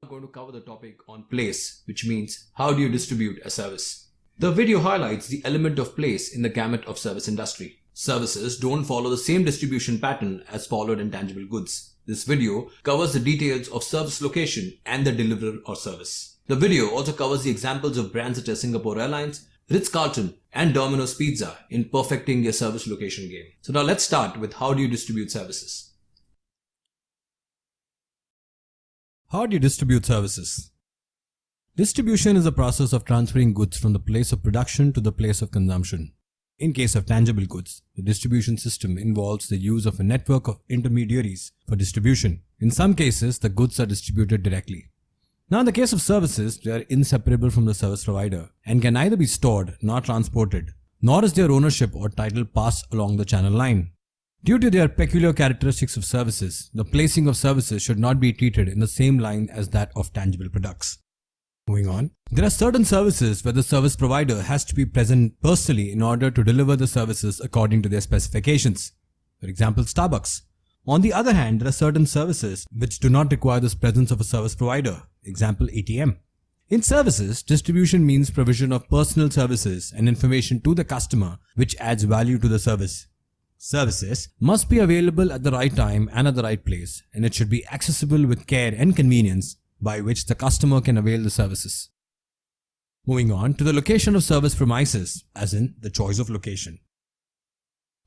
I'm going to cover the topic on place, which means how do you distribute a service. The video highlights the element of place in the gamut of service industry. Services don't follow the same distribution pattern as followed in tangible goods. This video covers the details of service location and the deliverer or service. The video also covers the examples of brands such as Singapore Airlines, Ritz-Carlton and Domino's Pizza in perfecting their service location game. So now let's start with how do you distribute services. How do you distribute services? Distribution is a process of transferring goods from the place of production to the place of consumption. In case of tangible goods, the distribution system involves the use of a network of intermediaries for distribution. In some cases, the goods are distributed directly. Now, in the case of services, they are inseparable from the service provider and can neither be stored nor transported, nor is their ownership or title passed along the channel line. Due to their peculiar characteristics of services, the placing of services should not be treated in the same line as that of tangible products. Moving on, there are certain services where the service provider has to be present personally in order to deliver the services according to their specifications. For example, Starbucks. On the other hand, there are certain services which do not require this presence of a service provider. Example, ATM. In services, distribution means provision of personal services and information to the customer which adds value to the service. Services must be available at the right time and at the right place, and it should be accessible with care and convenience by which the customer can avail the services. Moving on to the location of service premises, as in the choice of location.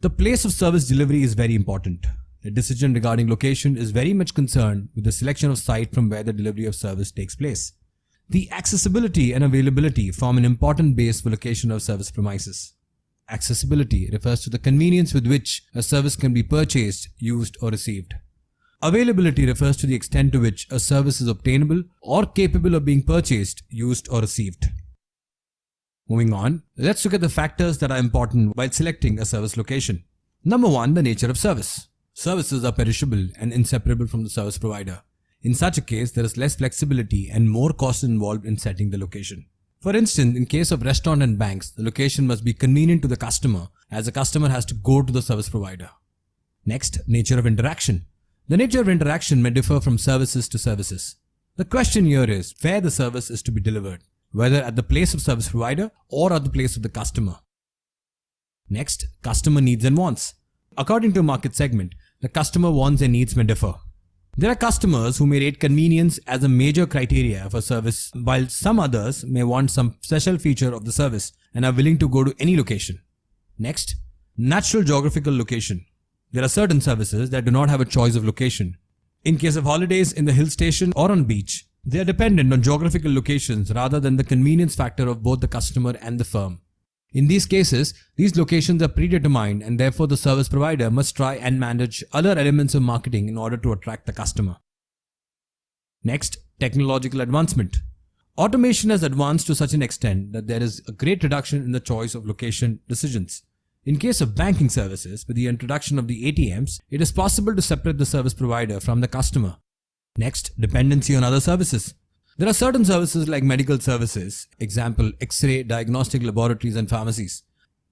The place of service delivery is very important. The decision regarding location is very much concerned with the selection of site from where the delivery of service takes place. The accessibility and availability form an important base for location of service premises. Accessibility refers to the convenience with which a service can be purchased, used or received. Availability refers to the extent to which a service is obtainable or capable of being purchased, used or received. Moving on, let's look at the factors that are important while selecting a service location. Number 1, the nature of service. Services are perishable and inseparable from the service provider. In such a case, there is less flexibility and more cost involved in setting the location. For instance, in case of restaurant and banks, the location must be convenient to the customer as the customer has to go to the service provider. Next, nature of interaction. The nature of interaction may differ from services to services. The question here is where the service is to be delivered, whether at the place of service provider or at the place of the customer. Next, customer needs and wants. According to a market segment, the customer wants and needs may differ. There are customers who may rate convenience as a major criteria for service, while some others may want some special feature of the service and are willing to go to any location. Next, natural geographical location. There are certain services that do not have a choice of location. In case of holidays in the hill station or on beach, they are dependent on geographical locations rather than the convenience factor of both the customer and the firm. In these cases, these locations are predetermined and therefore the service provider must try and manage other elements of marketing in order to attract the customer. Next, technological advancement. Automation has advanced to such an extent that there is a great reduction in the choice of location decisions. In case of banking services, with the introduction of the ATMs, it is possible to separate the service provider from the customer. Next, dependency on other services. There are certain services like medical services, example X-ray, diagnostic laboratories and pharmacies,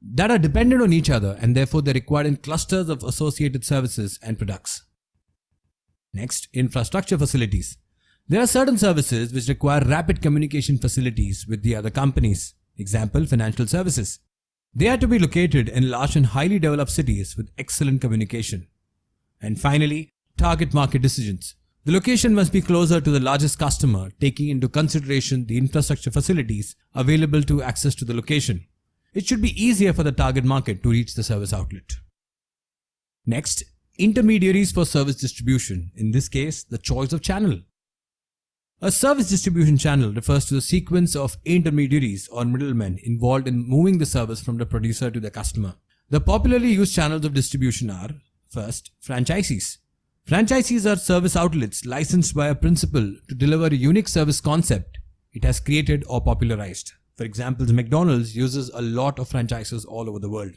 that are dependent on each other and therefore they are required in clusters of associated services and products. Next, infrastructure facilities. There are certain services which require rapid communication facilities with the other companies, example financial services. They are to be located in large and highly developed cities with excellent communication. And finally, target market decisions. The location must be closer to the largest customer, taking into consideration the infrastructure facilities available to access to the location. It should be easier for the target market to reach the service outlet. Next, intermediaries for service distribution, in this case, the choice of channel. A service distribution channel refers to the sequence of intermediaries or middlemen involved in moving the service from the producer to the customer. The popularly used channels of distribution are, first, franchisees. Franchisees are service outlets licensed by a principal to deliver a unique service concept it has created or popularized. For example, McDonald's uses a lot of franchises all over the world.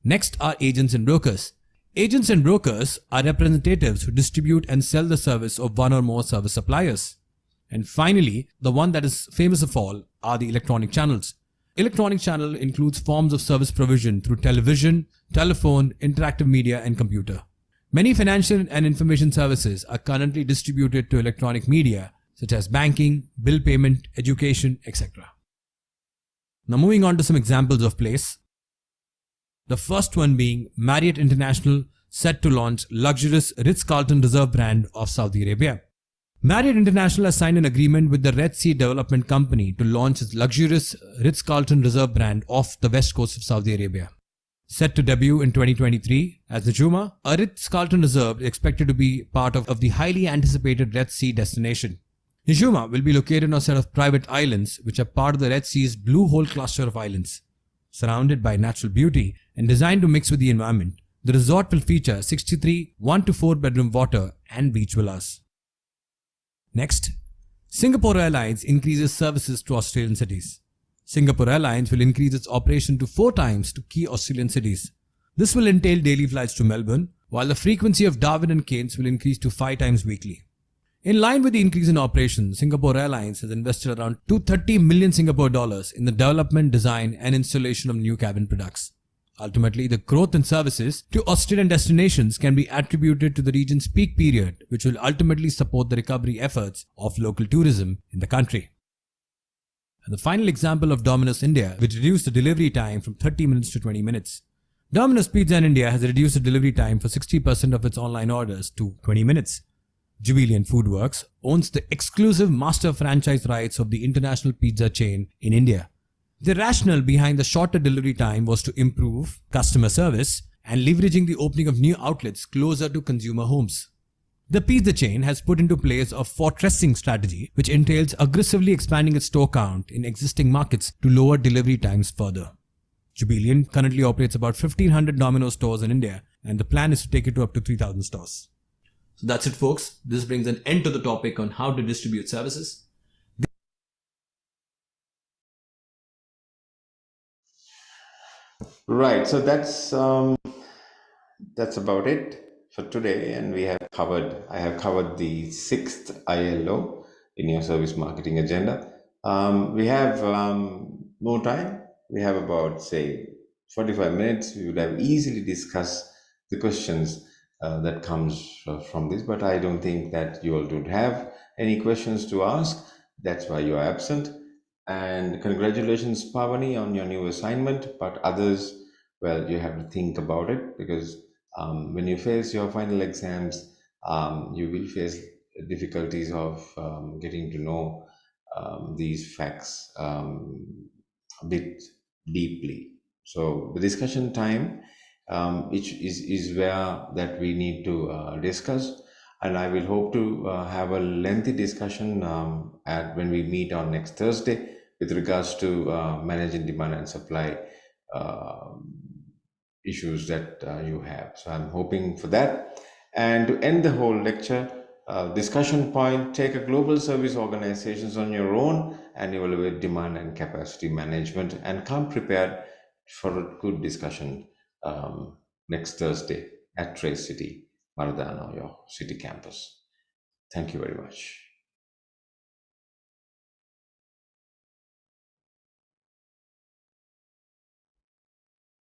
Next are agents and brokers. Agents and brokers are representatives who distribute and sell the service of one or more service suppliers. And finally, the one that is famous of all are the electronic channels. Electronic channel includes forms of service provision through television, telephone, interactive media, and computer. Many financial and information services are currently distributed to electronic media such as banking, bill payment, education, etc. Now moving on to some examples of place. The first one being Marriott International, set to launch luxurious Ritz-Carlton Reserve brand of Saudi Arabia. Marriott International has signed an agreement with the Red Sea Development Company to launch its luxurious Ritz-Carlton Reserve brand off the west coast of Saudi Arabia. Set to debut in 2023 as Najuma, a Ritz-Carlton Reserve is expected to be part of the highly anticipated Red Sea destination. Najuma will be located on a set of private islands which are part of the Red Sea's Blue Hole cluster of islands. Surrounded by natural beauty and designed to mix with the environment, the resort will feature 63 1 to 4 bedroom water and beach villas. Next, Singapore Airlines increases services to Australian cities. Singapore Airlines will increase its operation to 4 times to key Australian cities. This will entail daily flights to Melbourne, while the frequency of Darwin and Cairns will increase to 5 times weekly. In line with the increase in operations, Singapore Airlines has invested around 230 million Singapore dollars in the development, design and installation of new cabin products. Ultimately, the growth in services to Australian destinations can be attributed to the region's peak period, which will ultimately support the recovery efforts of local tourism in the country. And the final example of Domino's India, which reduced the delivery time from 30 minutes to 20 minutes. Domino's Pizza in India has reduced the delivery time for 60% of its online orders to 20 minutes. Jubilean Foodworks owns the exclusive master franchise rights of the international pizza chain in India. The rationale behind the shorter delivery time was to improve customer service and leveraging the opening of new outlets closer to consumer homes. The pizza chain has put into place a fortressing strategy which entails aggressively expanding its store count in existing markets to lower delivery times further. Jubilean currently operates about 1,500 Domino's stores in India, and the plan is to take it to up to 3,000 stores. So that's it, folks. This brings an end to the topic on how to distribute services. Right. So that's about it for today, and I have covered the sixth ILO in your service marketing agenda. We have more time. We have about, say, 45 minutes. We would have easily discussed the questions that comes from this, but I don't think that you all don't have any questions to ask. That's why you are absent. And congratulations, Pavani, on your new assignment. But others, well, you have to think about it, because when you face your final exams, you will face difficulties of getting to know these facts a bit deeply. So the discussion time, which is where that we need to discuss, and I will hope to have a lengthy discussion at when we meet on next Thursday with regards to managing demand and supply uh, issues that you have. So I'm hoping for that. And to end the whole lecture, discussion point: take a global service organizations on your own and evaluate demand and capacity management, and come prepared for a good discussion next Thursday at Trace City, Maradana, your city campus. Thank you very much.